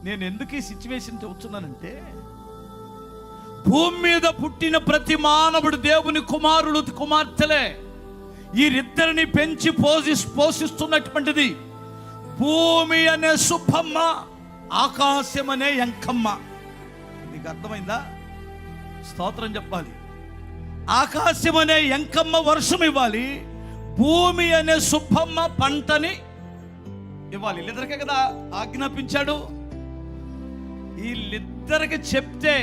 నేను ఎందుకు ఈ సిచ్యువేషన్ చెబుతున్నానంటే, భూమి మీద పుట్టిన ప్రతి మానవుడు దేవుని కుమారుడు కుమార్తెలే. వీరిద్దరిని పెంచి పోషిస్తున్నటువంటిది భూమి అనే సుబ్బమ్మ, ఆకాశం అనే ఎంకమ్మ. నీకు అర్థమైందా? స్తోత్రం చెప్పాలి. ఆకాశం అనే ఎంకమ్మ వర్షం ఇవ్వాలి, భూమి అనే సుబ్బమ్మ పంటని ఇవ్వాలి. వీళ్ళిద్దరికే కదా ఆజ్ఞాపించాడు. వీళ్ళిద్దరికి చెప్తే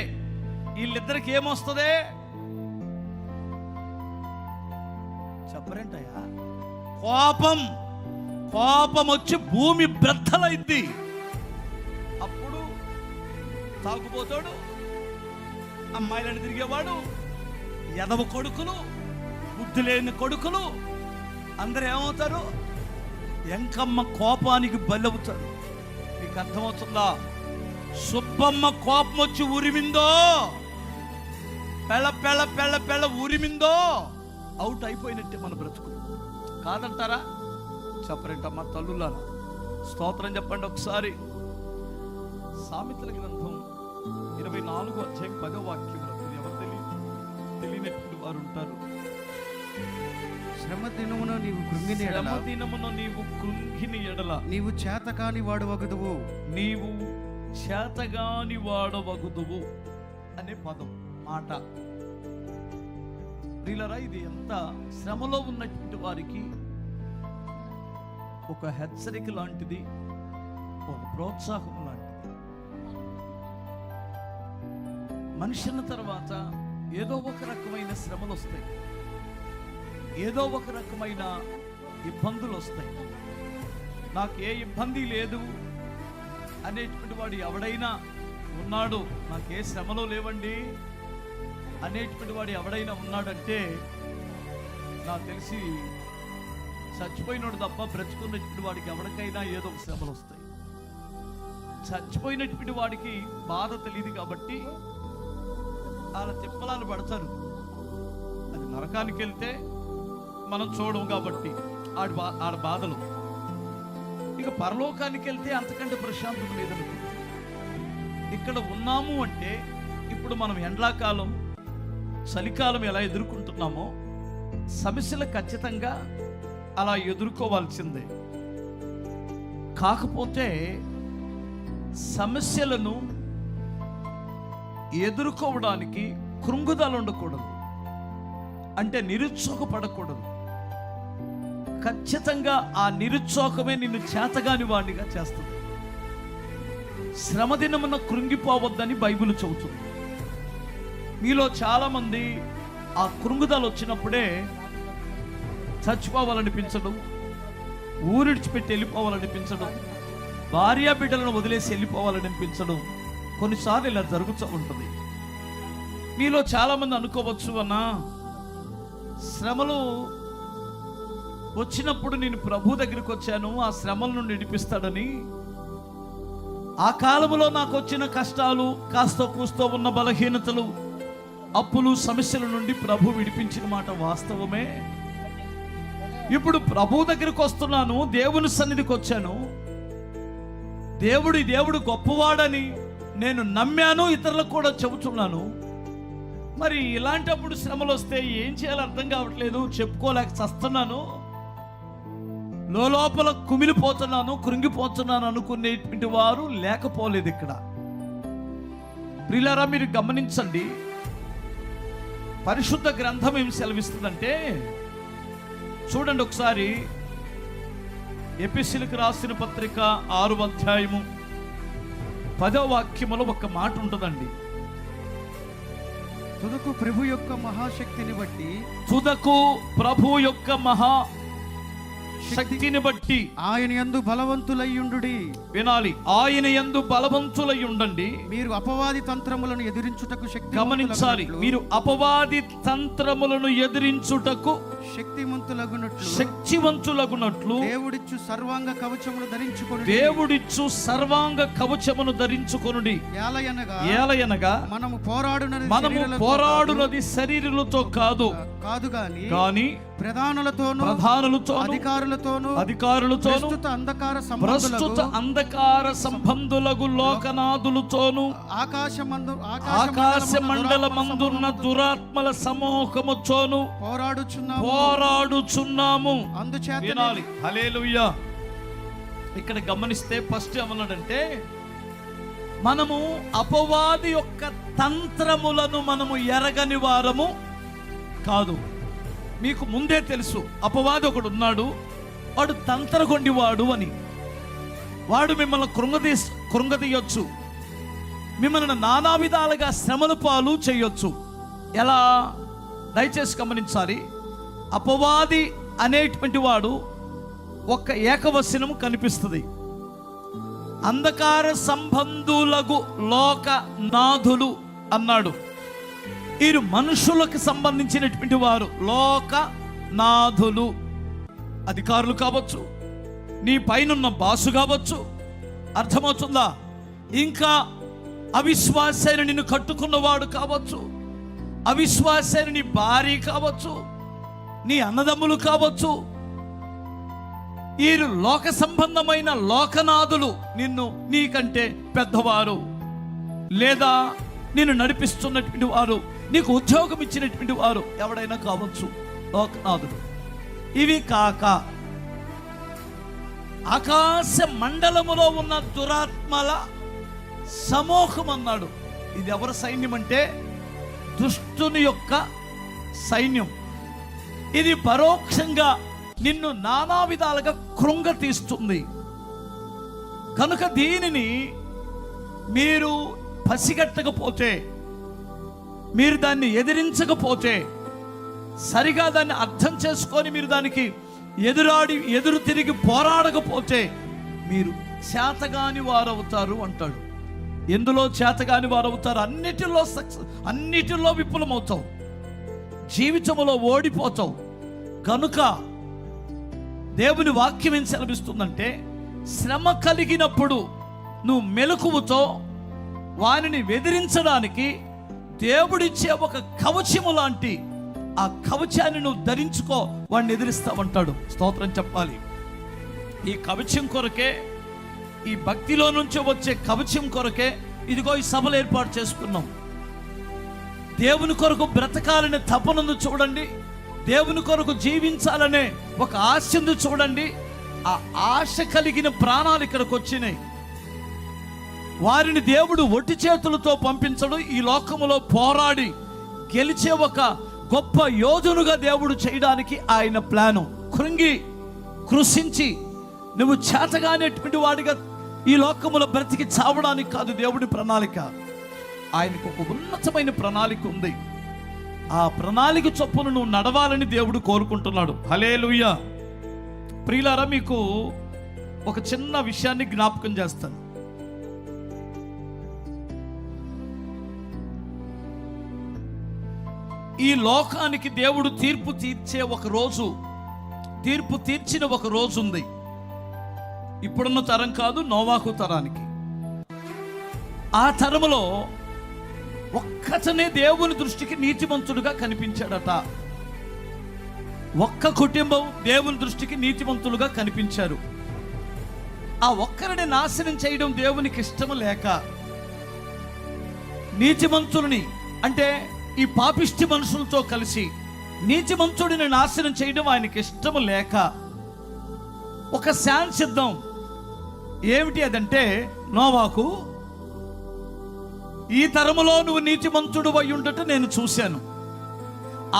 వీళ్ళిద్దరికి ఏమొస్తుంది చెప్పరేంటయ్యా? కోపం వచ్చి భూమి బ్రద్దలైంది. అప్పుడు తాగుపోతాడు, అమ్మాయిలను తిరిగేవాడు, ఎదవ కొడుకులు, బుద్ధి లేని కొడుకులు అందరూ ఏమవుతారు? ఎంకమ్మ కోపానికి బలవుతారు. మీకు అర్థమవుతుందా? సుబ్బమ్మ కోపం వచ్చి ఉరిమిందో, పెళ్ళ ఉరిమిందో, అవుట్ అయిపోయినట్టే మన బ్రతుకు. కాదంటారా? చెప్పరేంటమ్మా తల్లులారా? స్తోత్రం చెప్పండి ఒకసారి. సామెతల గ్రంథం 24వ అధ్యాయం 10వ వాక్యం. ఎవరు తెలియనటువంటి వారు ఉంటారు. శ్రమ దినమున నీవు కృంగిని ఎడల నీవు చేతకాని వాడవగుదువు. నీవు చేతగాని వాడవగుదువు అనే పదం, మాట. ప్రియులారా, ఇది ఎంత శ్రమలో ఉన్నటువంటి వారికి ఒక హెచ్చరిక లాంటిది, ఒక ప్రోత్సాహం లాంటిది. మనిషి అన్న తర్వాత ఏదో ఒక రకమైన శ్రమలు వస్తాయి, ఏదో ఒక రకమైన ఇబ్బందులు వస్తాయి. నాకు ఏ ఇబ్బంది లేదు అనేటువంటి వాడు ఎవడైనా ఉన్నాడు, నాకే శ్రమలో లేవండి అనేటువంటి వాడు ఎవడైనా ఉన్నాడంటే నాకు తెలిసి చచ్చిపోయినోడు తప్ప బ్రతుకున్నటువంటి వాడికి ఎవరికైనా ఏదో ఒక శ్రమలు వస్తాయి. చచ్చిపోయినటువంటి వాడికి బాధ తెలియదు కాబట్టి అలా తిప్పలాలు పడతారు. అది నరకానికి వెళ్తే మనం చూడము కాబట్టి ఆడ బాధలు. ఇక పరలోకానికి వెళ్తే అంతకంటే ప్రశాంతత లేదనుకో. ఇక్కడ ఉన్నాము అంటే ఇప్పుడు మనం ఎండాకాలం, చలికాలం ఎలా ఎదుర్కొంటున్నామో సమస్యలు ఖచ్చితంగా అలా ఎదుర్కోవాల్సిందే. కాకపోతే సమస్యలను ఎదుర్కోవడానికి కృంగుదల ఉండకూడదు, అంటే నిరుత్సాహపడకూడదు. ఖచ్చితంగా ఆ నిరుత్సాహమే నిన్ను చేతగాని వాడిగా చేస్తుంది. శ్రమ దినమున కృంగిపోవద్దని బైబిల్ చెబుతుంది. మీలో చాలా మంది ఆ కృంగుదల వచ్చినప్పుడే చచ్చిపోవాలనిపించడం, ఊరిడిచిపెట్టి వెళ్ళిపోవాలనిపించడం, భార్య బిడ్డలను వదిలేసి వెళ్ళిపోవాలనిపించడం కొన్నిసార్లు ఇలా జరుగుతూ ఉంటుంది. మీలో చాలా మంది అనుకోవచ్చు, అన్నా శ్రమలు వచ్చినప్పుడు నేను ప్రభు దగ్గరికి వచ్చాను, ఆ శ్రమల నుండి విడిపిస్తాడని. ఆ కాలంలో నాకు వచ్చిన కష్టాలు, కాస్త కూస్తో ఉన్న బలహీనతలు, అప్పులు, సమస్యల నుండి ప్రభు విడిపించిన మాట వాస్తవమే. ఇప్పుడు ప్రభు దగ్గరికి వస్తున్నాను, దేవుని సన్నిధికి వచ్చాను. దేవుడు గొప్పవాడని నేను నమ్మాను, ఇతరులకు కూడా చెబుతున్నాను. మరి ఇలాంటప్పుడు శ్రమలు వస్తే ఏం చేయాలో అర్థం కావట్లేదు, చెప్పుకోలేక చస్తున్నాను, లోపల కుమిలిపోతున్నాను, కృంగిపోతున్నాను అనుకునేటువంటి వారు లేకపోలేదు ఇక్కడ. ప్రియులారా, మీరు గమనించండి, పరిశుద్ధ గ్రంథం ఏం సెలవిస్తుందంటే చూడండి ఒకసారి. ఎఫెసీయులకు రాసిన పత్రిక 6వ అధ్యాయము 10వ వాక్యములో ఒక మాట ఉంటుందండి. తుదకు ప్రభు యొక్క మహాశక్తిని బట్టి, తుదకు ప్రభు యొక్క మహాశక్తిని బట్టి ఆయన యందు బలవంతులయ్యుండుడి. వినాలి, ఆయన యందు బలవంతులై ఉండండి. మీరు అపవాది తంత్రములను ఎదిరించుటకు గమనించాలి, మీరు అపవాది తంత్రములను ఎదిరించుటకు శక్తివంతులగునట్లు దేవుడిచ్చు సర్వాంగ కవచమును ధరించుకొనుడి. ఏలయనగా మనము పోరాడునది శరీరులతో కాదు గాని ప్రధానులతోను అధికారులతోను ప్రస్తుత అంధకార సంబంధులకు లోకనాథులతోను ఆకాశ మండలమందున్న దురాత్మల సమూహముతోను పోరాడుచున్నాము. అందుచేత వినాలి. హల్లెలూయా. ఇక్కడ గమనిస్తే ఫస్ట్ ఏమన్నాడంటే, మనము అపవాది యొక్క తంత్రములను మనము ఎరగని వారము కాదు. మీకు ముందే తెలుసు అపవాది ఒకడు ఉన్నాడు, వాడు తంత్రగొండివాడు అని. వాడు మిమ్మల్ని కృంగదీయొచ్చు, మిమ్మల్ని నానా విధాలుగా శ్రమల పాలు చేయొచ్చు. ఎలా? దయచేసి గమనించాలి. అపవాది అనేటువంటి వాడు ఒక్క ఏకవచనం కనిపిస్తుంది. అంధకార సంబంధులకు లోకనాథులు అన్నాడు. వీరు మనుషులకు సంబంధించినటువంటి వారు. లోకనాథులు అధికారులు కావచ్చు, నీ పైనున్న బాసు కావచ్చు. అర్థమవుతుందా? ఇంకా అవిశ్వాసైన నిన్ను కట్టుకున్నవాడు కావచ్చు, అవిశ్వాసైన నీ భార్య కావచ్చు, నీ అన్నదమ్ములు కావచ్చు. ఈ లోక సంబంధమైన లోకనాథులు నీకంటే పెద్దవారు, లేదా నిన్ను నడిపిస్తున్నటువంటి వారు, నీకు ఉద్యోగం ఇచ్చినటువంటి వారు ఎవడైనా కావచ్చు, లోకనాథులు. ఇవి కాక ఆకాశ మండలములో ఉన్న దురాత్మల సమూహం అన్నాడు. ఇది ఎవరి సైన్యం అంటే దుష్టుని యొక్క సైన్యం. ఇది పరోక్షంగా నిన్ను నానా విధాలుగా కృంగతీస్తుంది. కనుక దీనిని మీరు పసిగట్టకపోతే, మీరు దాన్ని ఎదిరించకపోతే, సరిగా దాన్ని అర్థం చేసుకొని మీరు దానికి ఎదురు తిరిగి పోరాడకపోతే మీరు చేతగాని వారవుతారు అంటాడు. ఎందులో చేతగాని వారవుతారు? అన్నిటిలో సక్సెస్, అన్నిటిలో విఫలమవుతావు, జీవితంలో ఓడిపోతావు. కనుక దేవుని వాక్యం ఏం సెలవిస్తుందంటే, శ్రమ కలిగినప్పుడు నువ్వు మెలకువతో వారిని ఎదిరించడానికి దేవుడిచ్చే ఒక కవచము లాంటి ఆ కవచాన్ని నువ్వు ధరించుకో, వాడిని ఎదిరిస్తావంటాడు. స్తోత్రం చెప్పాలి. ఈ కవచం కొరకే, ఈ భక్తిలో నుంచి వచ్చే కవచం కొరకే ఇదిగో ఈ సభలు ఏర్పాటు చేసుకున్నాం. దేవుని కొరకు బ్రతకాలనే తపనను చూడండి, దేవుని కొరకు జీవించాలనే ఒక ఆశను చూడండి. ఆ ఆశ కలిగిన ప్రాణాలు ఇక్కడికి వచ్చినాయి. వారిని దేవుడు ఒట్టి చేతులతో పంపించడు. ఈ లోకములో పోరాడి గెలిచే ఒక గొప్ప యోధునుగా దేవుడు చేయడానికి ఆయన ప్లాను. కృషించి నువ్వు చేతగానేటువంటి వాడిగా ఈ లోకములో బ్రతికి చావడానికి కాదు దేవుడి ప్రణాళిక. ఆయనకు ఒక ఉన్నతమైన ప్రణాళిక ఉంది. ఆ ప్రణాళిక చొప్పున నువ్వు నడవాలని దేవుడు కోరుకుంటున్నాడు. హల్లెలూయా. ప్రియులారా, మీకు ఒక చిన్న విషయాన్ని జ్ఞాపకం చేస్తాను. ఈ లోకానికి దేవుడు తీర్పు తీర్చిన ఒక రోజు ఉంది. ఇప్పుడున్న తరం కాదు, నోవాహు తరానికి. ఆ తరములో ఒక్కతనే దేవుని దృష్టికి నీతిమంతుడుగా కనిపించాడట. ఒక్క కుటుంబం దేవుని దృష్టికి నీతిమంతులుగా కనిపించారు. ఆ ఒక్కరిని నాశనం చేయడం దేవునికి ఇష్టము లేక, నీతిమంతులని అంటే ఈ పాపిష్టి మనుషులతో కలిసి నీతిమంతుడిని నాశనం చేయడం ఆయనకి ఇష్టము లేక ఒక శాంతిద్దాం. ఏమిటి అదంటే, నోవాహు, ఈ తరములో నువ్వు నీతిమంతుడు అయి ఉండట నేను చూశాను.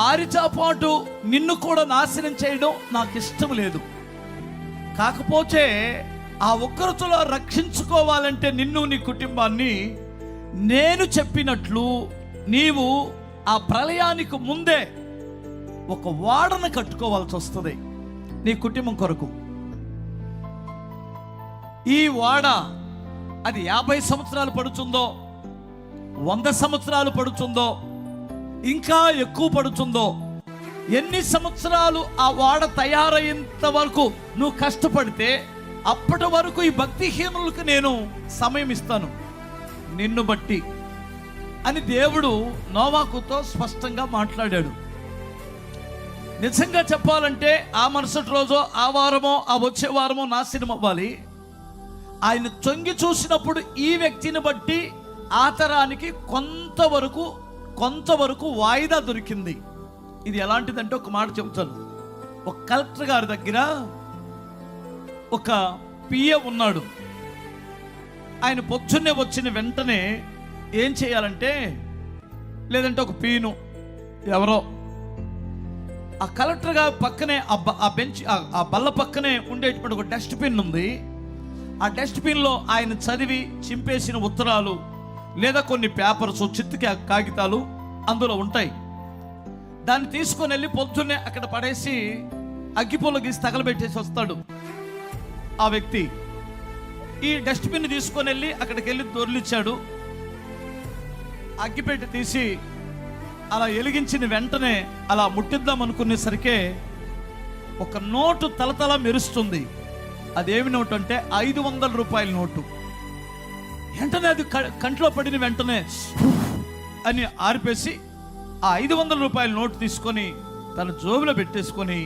ఆరిచాపాటు నిన్ను కూడా నాశనం చేయడం నాకు ఇష్టం లేదు. కాకపోతే ఆ ఉగ్రతలో రక్షించుకోవాలంటే నిన్ను నీ కుటుంబాన్ని నేను చెప్పినట్లు నీవు ఆ ప్రళయానికి ముందే ఒక వాడను కట్టుకోవాల్సి వస్తుంది నీ కుటుంబం కొరకు. ఈ వాడ అది 50 సంవత్సరాలు పడుతుందో, 100 సంవత్సరాలు పడుతుందో, ఇంకా ఎక్కువ పడుతుందో, ఎన్ని సంవత్సరాలు ఆ వాడ తయారయ్యేంత వరకు నువ్వు కష్టపడితే అప్పటి వరకు ఈ భక్తిహీనులకు నేను సమయం ఇస్తాను నిన్ను బట్టి అని దేవుడు నోవాహుతో స్పష్టంగా మాట్లాడాడు. నిజంగా చెప్పాలంటే ఆ మరుసటి రోజో ఆ వారమో ఆ వచ్చే వారమో నాశనం అవ్వాలి. ఆయన తొంగి చూసినప్పుడు ఈ వ్యక్తిని బట్టి ఆ తరానికి కొంతవరకు వాయిదా దొరికింది. ఇది ఎలాంటిదంటే ఒక మాట చెబుతాను. ఒక కలెక్టర్ గారి దగ్గర ఒక పిఏ ఉన్నాడు. ఆయన పొద్దున్నే వచ్చిన వెంటనే ఏం చేయాలంటే, లేదంటే ఒక పీను ఎవరో ఆ కలెక్టర్ గారి పక్కనే ఆ బెంచ్ ఆ బల్ల పక్కనే ఉండేటువంటి ఒక డస్ట్బిన్ ఉంది. ఆ డస్ట్బిన్లో ఆయన చదివి చింపేసిన ఉత్తరాలు లేదా కొన్ని పేపర్స్, చిత్తు కాగితాలు అందులో ఉంటాయి. దాన్ని తీసుకొని వెళ్ళి పొద్దున్నే అక్కడ పడేసి అగ్గిపుల్ల గీసి తగలబెట్టేసి వస్తాడు ఆ వ్యక్తి. ఈ డస్ట్బిన్ తీసుకొని వెళ్ళి అక్కడికి వెళ్ళి దొర్లిచ్చాడు. అగ్గిపెట్టి తీసి అలా వెలిగించిన వెంటనే అలా ముట్టిద్దాం అనుకునేసరికే ఒక నోటు తలతల మెరుస్తుంది. అదేమి నోటు అంటే 500 రూపాయల నోటు. వెంటనే అది కంట్లో పడిన వెంటనే అని ఆరిపేసి ఆ 500 రూపాయల నోటు తీసుకొని తన జోబులో పెట్టేసుకొని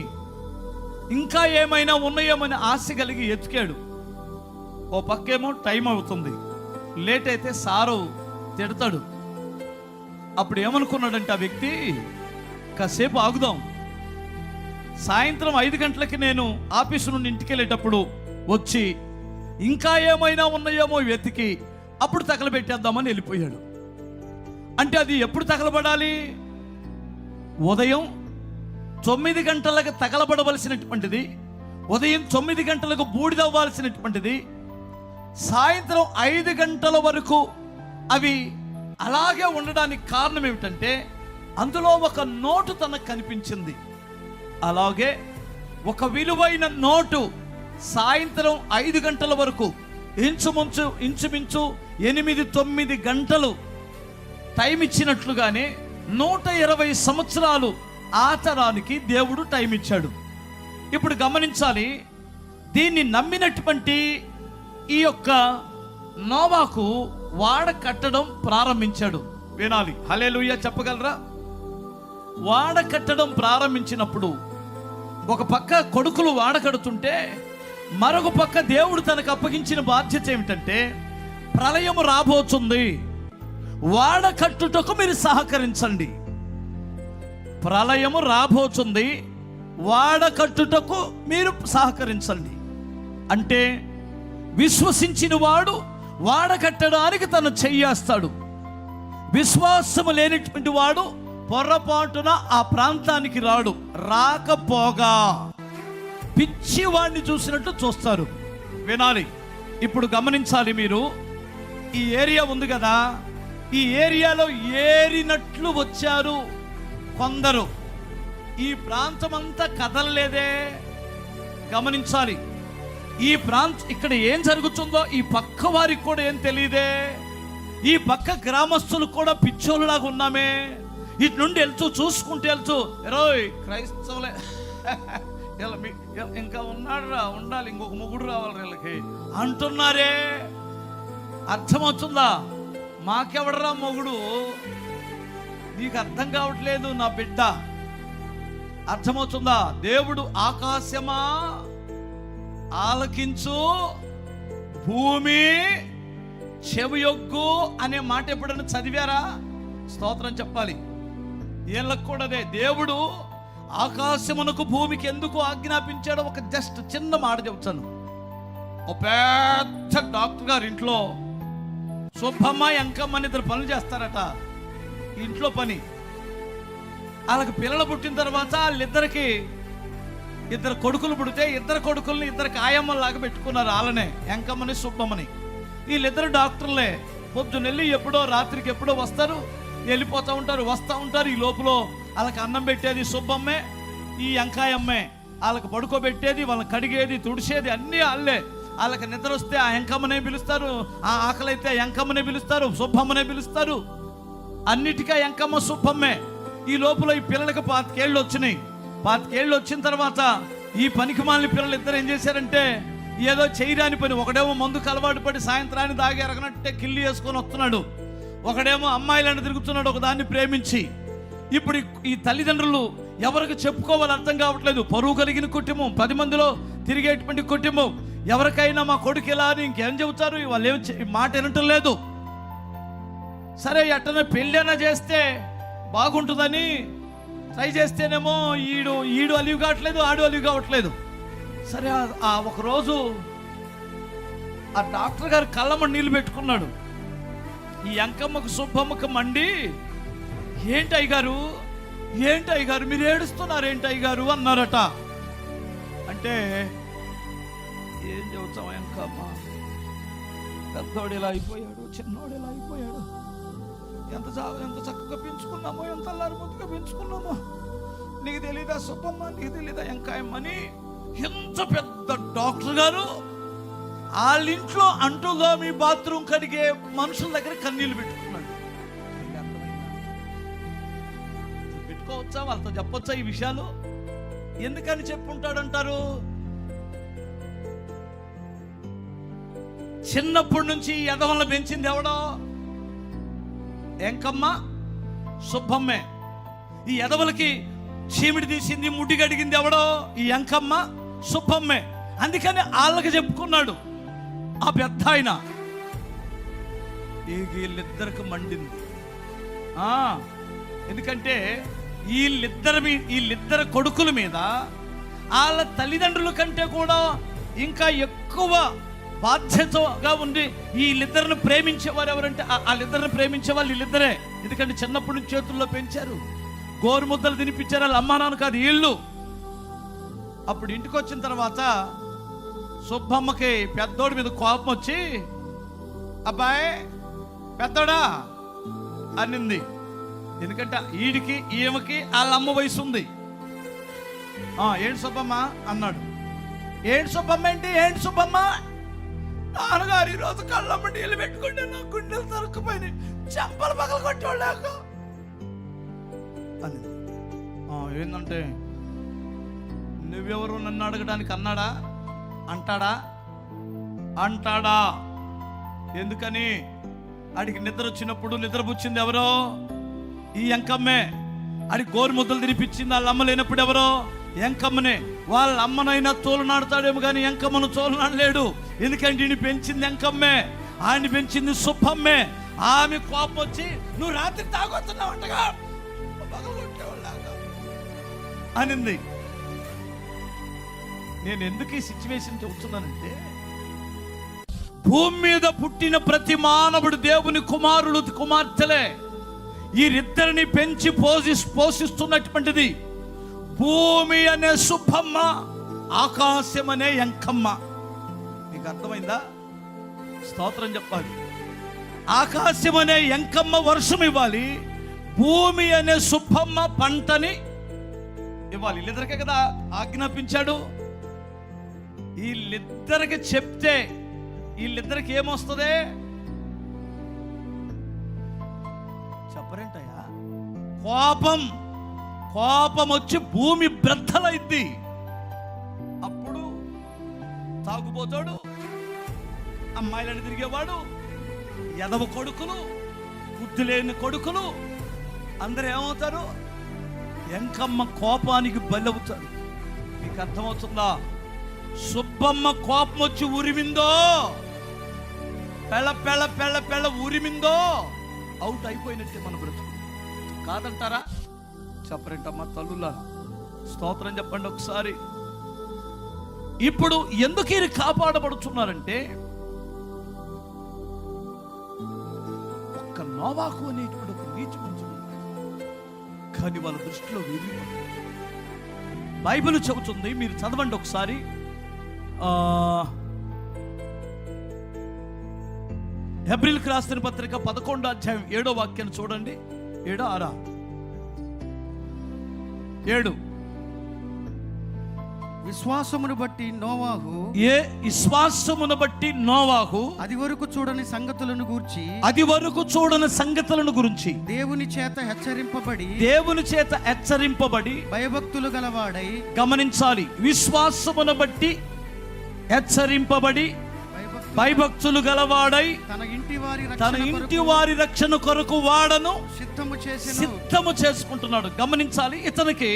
ఇంకా ఏమైనా ఉన్నాయేమని ఆశ కలిగి ఎతికాడు. ఓ పక్కేమో టైం అవుతుంది, లేట్ అయితే సారు తిడతాడు. అప్పుడు ఏమనుకున్నాడంటే ఆ వ్యక్తి, కాసేపు ఆగుదాం, సాయంత్రం 5 గంటలకి నేను ఆఫీసు నుండి ఇంటికి వెళ్ళేటప్పుడు వచ్చి ఇంకా ఏమైనా ఉన్నాయేమో వెతికి అప్పుడు తగలబెట్టేద్దామని వెళ్ళిపోయాడు. అంటే అది ఎప్పుడు తగలబడాలి? ఉదయం 9 గంటలకు తగలబడవలసినటువంటిది, ఉదయం 9 గంటలకు బూడిదవ్వాల్సినటువంటిది, సాయంత్రం 5 గంటల వరకు అవి అలాగే ఉండడానికి కారణం ఏమిటంటే అందులో ఒక నోటు తనకు కనిపించింది. అలాగే ఒక విలువైన నోటు సాయంత్రం 5 గంటల వరకు ఇంచుమించు 8-9 గంటలు టైం ఇచ్చినట్లుగానే 120 సంవత్సరాలు ఆ తరానికి దేవుడు టైం ఇచ్చాడు. ఇప్పుడు గమనించాలి, దీన్ని నమ్మినటువంటి ఈ యొక్క నోవాహు వాడ కట్టడం ప్రారంభించాడు. వినాలి, హల్లెలూయా చెప్పగలరా? వాడ కట్టడం ప్రారంభించినప్పుడు ఒక పక్క కొడుకులు వాడ కడుతుంటే మరొక పక్క దేవుడు తనకు అప్పగించిన బాధ్యత ఏమిటంటే ప్రళయము రాబోతుంది, వాడ కట్టుటకు మీరు సహకరించండి. ప్రళయము రాబోతుంది, వాడ కట్టుటకు మీరు సహకరించండి. అంటే విశ్వసించిన వాడు వాడ కట్టడానికి తను చెయ్యేస్తాడు. విశ్వాసము లేనటువంటి వాడు పొరపాటున ఆ ప్రాంతానికి రాడు. రాకపోగా పిచ్చి వాడిని చూసినట్టు చూస్తారు. వినాలి, ఇప్పుడు గమనించాలి మీరు. ఈ ఏరియా ఉంది కదా, ఈ ఏరియాలో ఏరినట్లు వచ్చారు కొందరు. ఈ ప్రాంతం అంతా కదలలేదే. గమనించాలి, ఇక్కడ ఏం జరుగుతుందో ఈ పక్క వారికి కూడా ఏం తెలియదే. ఈ పక్క గ్రామస్తులు కూడా పిచ్చోళ్ళలాగా ఉన్నామే. ఇటు నుండి చూసుకుంటూ రోయ్ క్రైస్తవులే ఇంకా ఉండాలి, ఇంకొక మొగుడు రావాలి వీళ్ళకి అంటున్నారే. అర్థమవుతుందా? మాకెవడరా మొగుడు? నీకు అర్థం కావట్లేదు నా బిడ్డ. అర్థమవుతుందా? దేవుడు ఆకాశమా ఆలకించు, భూమి చెవియొగ్గు అనే మాట ఎప్పుడైనా చదివారా? స్తోత్రం చెప్పాలి. వీళ్ళకు కూడా అదే. దేవుడు ఆకాశమునకు భూమికి ఎందుకు ఆజ్ఞాపించాడో ఒక జస్ట్ చిన్న మాట చెప్తాను. ఒక పెద్ద డాక్టర్ గారి ఇంట్లో సుబ్బమ్మ ఎంకమ్మని 2 పనులు చేస్తారట. ఇంట్లో పని. వాళ్ళకి పిల్లలు పుట్టిన తర్వాత వాళ్ళిద్దరికి 2 కొడుకులు పుడితే 2 కొడుకుల్ని 2 కాయమ్మలాగా పెట్టుకున్నారు. వాళ్ళనే ఎంకమ్మని సుబ్బమ్మని. వీళ్ళిద్దరు డాక్టర్లే. పొద్దునెళ్ళి ఎప్పుడో రాత్రికి ఎప్పుడో వస్తారు, వెళ్ళిపోతూ ఉంటారు. ఈ లోపల వాళ్ళకి అన్నం పెట్టేది సుబ్బమ్మే, ఈ ఎంకాయమ్మే. వాళ్ళకి పడుకోబెట్టేది, వాళ్ళని కడిగేది, తుడిచేది అన్నీ వాళ్ళే. వాళ్ళకి నిద్ర వస్తే ఆ ఎంకమ్మనే పిలుస్తారు, ఆ ఆకలైతే ఎంకమ్మనే పిలుస్తారు, సుబ్బమ్మనే పిలుస్తారు. అన్నిటికీ ఎంకమ్మ సుబ్బమ్మే. ఈ లోపల ఈ పిల్లలకి 25 ఏళ్ళు వచ్చినాయి. 25 ఏళ్ళు వచ్చిన తర్వాత ఈ పనికి మాలిన పిల్లలు ఇద్దరు ఏం చేశారంటే ఏదో చేయరాని పని. ఒకడేమో మందుకు అలవాటు పడి సాయంత్రాన్ని దాగి ఎరగనట్టే కిల్లి వేసుకొని వస్తున్నాడు. ఒకడేమో అమ్మాయిలను తిరుగుతున్నాడు ఒకదాన్ని ప్రేమించి. ఇప్పుడు ఈ తల్లిదండ్రులు ఎవరికి చెప్పుకోవాలి అర్థం కావట్లేదు. పరువు కలిగిన కుటుంబం, 10 మందిలో తిరిగేటువంటి కుటుంబం. ఎవరికైనా మా కొడుకు ఇలా అని ఇంకేం చెబుతారు, వాళ్ళు ఏం మాట వినటం లేదు. సరే ఎట్టనే పెళ్ళైనా చేస్తే బాగుంటుందని ట్రై చేస్తేనేమో ఈడు అలివి కావట్లేదు, ఆడు అలివి కావట్లేదు. సరే ఒకరోజు ఆ డాక్టర్ గారు కళ్ళమ్మ నీళ్ళు పెట్టుకున్నాడు. ఈ అంకమ్మకు సుబ్బమ్మకు మండి, ఏంటి అయ్యగారు మీరు ఏడుస్తున్నారు ఏంటి అయ్యగారు అన్నారట. అంటే ఏం చెబుతాం, అంకమ్మ పెద్దోడు ఇలా అయిపోయాడు, చిన్నోడు ఇలా అయిపోయాడు, ఎంత చక్కగా పెంచుకున్నామో, ఎంత అల్లారు ముద్దుగా పెంచుకున్నామో, నీకు తెలీదా సుబ్బమ్మ, నీకు తెలీదా ఎంకాయమ్మని. ఎంత పెద్ద డాక్టర్ గారు వాళ్ళ ఇంట్లో అంటుగా మీ బాత్రూమ్ కడిగే మనుషుల దగ్గర కన్నీళ్ళు పెట్టుకున్నాడు. పెట్టుకోవచ్చా, వాళ్ళతో చెప్పొచ్చా ఈ విషయాలు? ఎందుకని చెప్పుంటాడంటారు? చిన్నప్పటి నుంచి ఎదవలను పెంచింది ఎవడో? ఎంకమ్మ, సుబ్బమ్మే. ఈ ఎదవలకి చీమిడి తీసింది, ముడ్డి గడిగింది ఎవడో? ఈ ఎంకమ్మ, సుబ్బమ్మే. అందుకని వాళ్ళకి చెప్పుకున్నాడు ఆ పెద్ద ఆయన. వీళ్ళిద్దరికి మండింది. ఎందుకంటే వీళ్ళిద్దరు కొడుకుల మీద వాళ్ళ తల్లిదండ్రుల కంటే కూడా ఇంకా ఎక్కువ బాధ్యతగా ఉండి వీళ్ళిద్దరిని ప్రేమించేవారు ఎవరంటే వాళ్ళిద్దరిని ప్రేమించే వాళ్ళు వీళ్ళిద్దరే. ఎందుకంటే చిన్నప్పటి నుంచి చేతుల్లో పెంచారు, గోరుముద్దలు తినిపించారు వాళ్ళ అమ్మా నాన్న కాదు వీళ్ళు. అప్పుడు ఇంటికి వచ్చిన తర్వాత సుబ్బమ్మకి పెద్దోడి మీద కోపం వచ్చి, అబ్బాయి పెద్దోడా అనింది. ఎందుకంటే ఈమెకి వాళ్ళ అమ్మ వయసు ఉంది. ఏంటి సుబ్బమ్మ అన్నాడు. ఏంటి సుబ్బమ్మ ఏంటి సుబ్బమ్మ? నాన్నగారు ఈరోజు కళ్ళమ్మ నీళ్ళు పెట్టుకుంటే నా గుండెలు తరుక్కుపోయినాయి, చెంపలు పగల కొట్టేవాళ్ళాక అని. ఏంటంటే నువ్వెవరు నన్ను అడగడానికి అంటాడా? ఎందుకని? ఆడికి నిద్ర వచ్చినప్పుడు నిద్రపుచ్చింది ఎవరో? ఈ ఎంకమ్మే. ఆడికి గోరు ముద్దలు తినిపించింది వాళ్ళ అమ్మ లేనప్పుడు ఎవరో? ఎంకమ్మనే. వాళ్ళ అమ్మనైనా తోలునాడుతాడేమో కానీ ఎంకమ్మను తోలునాడలేడు. ఎందుకంటే ఈయన పెంచింది ఎంకమ్మే, ఆయన పెంచింది సుబ్బమ్మే. ఆమె కోపం వచ్చి, నువ్వు రాత్రి తాగొస్తున్నావంటగా అనింది. నేను ఎందుకు ఈ సిచ్యువేషన్ చెబుతున్నానంటే, భూమి మీద పుట్టిన ప్రతి మానవుడు దేవుని కుమారులు కుమార్తెలే. వీరిద్దరిని పెంచి పోషిస్తున్నటువంటిది భూమి అనే సుబ్బమ్మ, ఆకాశం అనే ఎంకమ్మ. మీకు అర్థమైందా? స్తోత్రం చెప్పాలి. ఆకాశం అనే ఎంకమ్మ వర్షం ఇవ్వాలి, భూమి అనే సుబ్బమ్మ పంటని ఇవ్వాలి. వీళ్ళిద్దరికే కదా ఆజ్ఞాపించాడు. వీళ్ళిద్దరికి చెప్తే వీళ్ళిద్దరికి ఏమొస్తుంది చెప్పరేంటయ్యా? కోపం వచ్చి భూమి బ్రద్దలైద్ది. అప్పుడు తాగుబోతాడు, అమ్మాయిలను తిరిగేవాడు, ఎదవ కొడుకులు, బుద్ధి లేని కొడుకులు అందరూ ఏమవుతారు? ఎంకమ్మ కోపానికి బలవుతారు. మీకు అర్థమవుతుందా? సుబ్బమ్మ కోపం వచ్చి ఉరిమిందో, పెళ్ళ ఉరిమిందో, అవుట్ అయిపోయినట్టే మన బ్రతుకు. కాదంటారా? చెప్పరేంటమ్మా తల్లులా? స్తోత్రం చెప్పండి ఒకసారి. ఇప్పుడు ఎందుకు ఈయన కాపాడబడుతున్నారంటే, ఒక్క నోవాహు అనేటువంటి ఒక నీచ మనుషుడు, కానీ వాళ్ళ దృష్టిలో వేరు. బైబిల్ చెబుతుంది, మీరు చదవండి ఒకసారి. హెబ్రీయులకు రాసిన పత్రిక 11వ అధ్యాయం 7వ వాక్యాన్ని చూడండి. 7 6 7. విశ్వాసమును బట్టి నోవాహు అది వరకు చూడని సంగతులను గూర్చి దేవుని చేత హెచ్చరింపబడి భయభక్తులు గలవాడై. గమనించాలి, విశ్వాసమును బట్టి హెచ్చరింపబడి భయభక్తులు గలవాడై తన ఇంటి వారి రక్షణ కొరకు వాడను సిద్ధము చేసుకుంటున్నాడు. గమనించాలి, ఇతనికి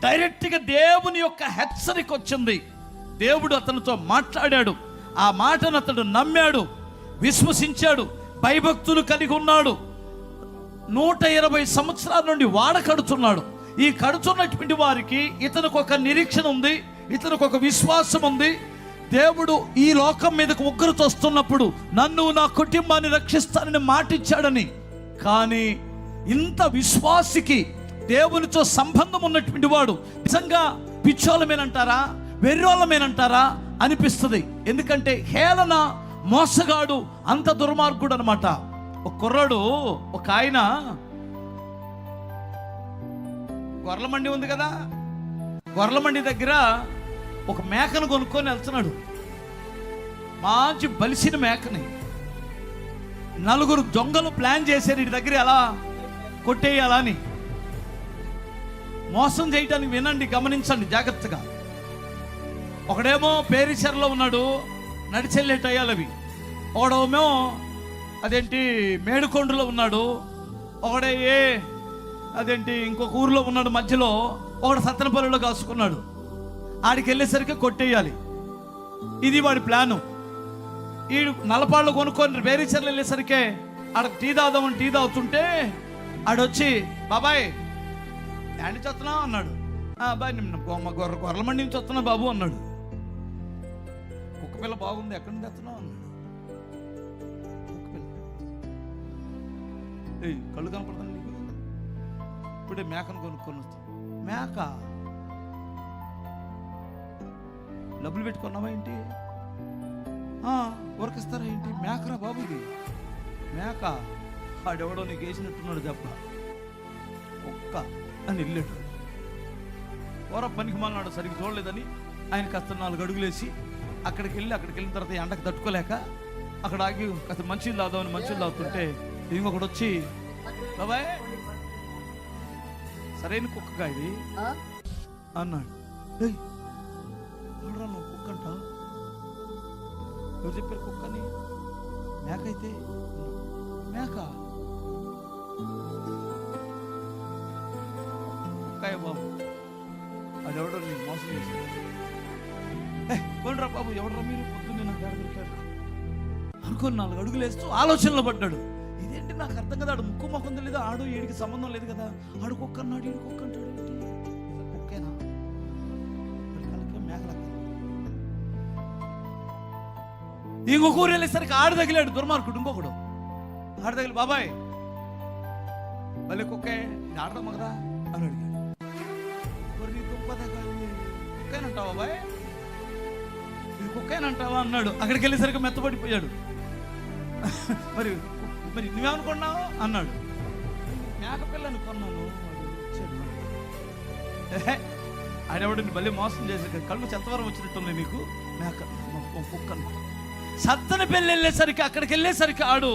డైరెక్ట్గా దేవుని యొక్క హెచ్చరిక వచ్చింది. దేవుడు అతనితో మాట్లాడాడు. ఆ మాటను అతడు నమ్మాడు, విశ్వసించాడు, భయభక్తులు కలిగి ఉన్నాడు. 120 సంవత్సరాల నుండి వాడ కడుతున్నాడు. ఈ కడుతున్నటువంటి వారికి ఇతనికి ఒక నిరీక్షణ ఉంది, ఇతనికి ఒక విశ్వాసం ఉంది. దేవుడు ఈ లోకం మీదకు ఉగ్రత వస్తున్నప్పుడు నన్ను నా కుటుంబాన్ని రక్షిస్తానని మాటిచ్చాడని. కానీ ఇంత విశ్వాసికి, దేవునితో సంబంధం ఉన్నటువంటి వాడు నిజంగా పిచ్చోళమేనంటారా, వెర్రోళమేనంటారా అనిపిస్తుంది. ఎందుకంటే హేళన, మోసగాడు, అంత దుర్మార్గుడు అనమాట. ఒక కుర్రాడు, ఒక ఆయన గొర్రెల మండి ఉంది కదా, గొర్రెల మండి దగ్గర ఒక మేకను కొనుక్కొని వెళ్తున్నాడు. మంచి బలిసిన మేకని. 4 దొంగలు ప్లాన్ చేశారు ఇంటి దగ్గర ఎలా కొట్టేయాలా అని. మోసం చేయటానికి వినండి, గమనించండి జాగ్రత్తగా. ఒకడేమో పేరిసెరలో ఉన్నాడు, నడిచెళ్ళేటయ్యాలవి. ఒకడేమో అదేంటి మేడుకొండలో ఉన్నాడు. ఒకడే అదేంటి ఇంకొక ఊర్లో ఉన్నాడు మధ్యలో. ఒకడు సత్తెనపల్లిలో కాసుకున్నాడు. ఆడికి వెళ్ళేసరికి కొట్టేయాలి, ఇది వాడి ప్లాను. ఈ నలపాళ్ళు కొనుక్కొని పేరిసెరలు వెళ్ళేసరికి ఆడ టీ తాగుదామని టీ తాగుతుంటే ఆడొచ్చి, బాబాయ్ యాండి చొత్తున్నావు అన్నాడు. బాయ్ నిన్న గొర్రెల మండి నుంచి వస్తున్నా బాబు అన్నాడు. కుక్క పిల్ల బాగుంది, ఎక్కడి నుంచి వస్తున్నావు అన్నాడు. కళ్ళు కనపడతాను నీకు, ఇప్పుడే మేకను కొనుక్కొని వస్తాను. మేక డబ్బులు పెట్టుకున్నావా ఏంటి, ఉరకిస్తారా ఏంటి? మేకరా బాబు ఇది మేక. ఆడెవడో నీకు వేసినట్టున్నాడు దెబ్బ, కుక్క అని వెళ్ళాడు. ఓర పనికి మాలనాడు, సరిగ్గా చూడలేదని ఆయన కాస్త 4 అడుగులు వేసి అక్కడికి వెళ్ళిన తర్వాత ఎండకు తట్టుకోలేక అక్కడ ఆగి కాస్త మంచిలు తాగుదామని మంచిలు తాగుతుంటే ఇంకొకటి వచ్చి, బాబాయ్ సరైన కుక్కగా ఇది అన్నాడు. ఎవడరా నువ్వు కుక్క అంట? ఎవరు చెప్పారు కుక్కని? మేక అయితే మేక కుక్కాయ బాబు, అది ఎవడో నీకు మోసం చేశాడు. కొనరా బాబు, ఎవడరా మీరు పొద్దున్నే నాకు దొరికారు అనుకొని 4 అడుగులు వేస్తూ ఆలోచనలో పడ్డాడు. ఇదేంటి నాకు అర్థం కదా, ఆడు ముక్కు మొక్కం తెలియదు, ఆడు ఈడికి సంబంధం లేదు కదా, ఆడు కుక్క అన్నాడు, ఈడు కుక్క అంటాడు ఏంటి? కుక్కేనా? మేకలక్క. ఇంకొక ఊరు వెళ్ళేసరికి ఆడు తగిలాడు దుర్మార్గుడు. ఇంకొకడు ఆడు తగిలి, బాబాయ్ మళ్ళీ కుక్కే ఇది ఆడదా మగదా అని అడిగాడు. కుక్కేనంటావా బాబాయ్, ఇది కుక్కేనంటావా అన్నాడు. అక్కడికి వెళ్ళేసరికి మెత్తపడిపోయాడు. మరి మరి నువ్వేమనుకున్నావు అన్నాడు. మేక పిల్లని కొన్నాను. ఆడెవడిని మళ్ళీ మోసం చేసే కళ్ళు చెత్తవరం వచ్చినట్టుంది నీకు, మేక కుక్క. సత్తని పెళ్ళి వెళ్ళేసరికి అక్కడికి వెళ్ళేసరికి ఆడు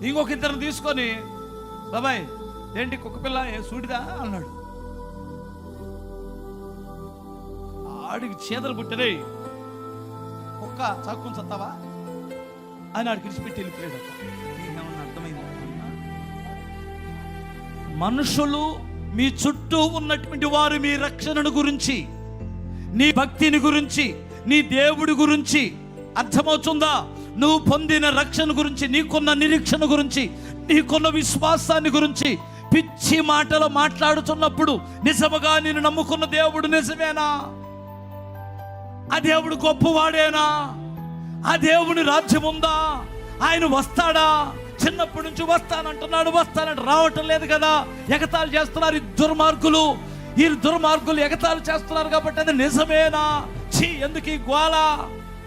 ఇంకొక ఇద్దరిని తీసుకొని, బాబాయ్ ఏంటి కుక్క పిల్ల సూడిదా అన్నాడు. ఆడికి చేదలు పుట్టరే, కుక్క చక్కుని చత్తావా అని ఆడికి విడిచిపెట్టి వెళ్ళిపోయాడు. నీకేమన్నా అర్థమైందా? మనుషులు మీ చుట్టూ ఉన్నటువంటి వారు మీ రక్షణను గురించి, నీ భక్తిని గురించి, నీ దేవుడి గురించి, అర్థమవుతుందా? నువ్వు పొందిన రక్షణ గురించి, నీకున్న నిరీక్షణ గురించి, నీకున్న విశ్వాసాన్ని గురించి పిచ్చి మాటలు మాట్లాడుతున్నప్పుడు నిజముగా నేను నమ్ముకున్న దేవుడు నిజమేనా? ఆ దేవుడు గొప్పవాడేనా? ఆ దేవుని రాజ్యం ఉందా? ఆయన వస్తాడా? చిన్నప్పటి నుంచి వస్తానంటున్నాడు, వస్తానంటే రావటం లేదు కదా. ఎగతాళి చేస్తున్నారు ఈ దుర్మార్గులు. ఈ దుర్మార్గులు ఎగతాళి చేస్తున్నారు కాబట్టి అది నిజమేనా? ఎందుకు ఈ గోల?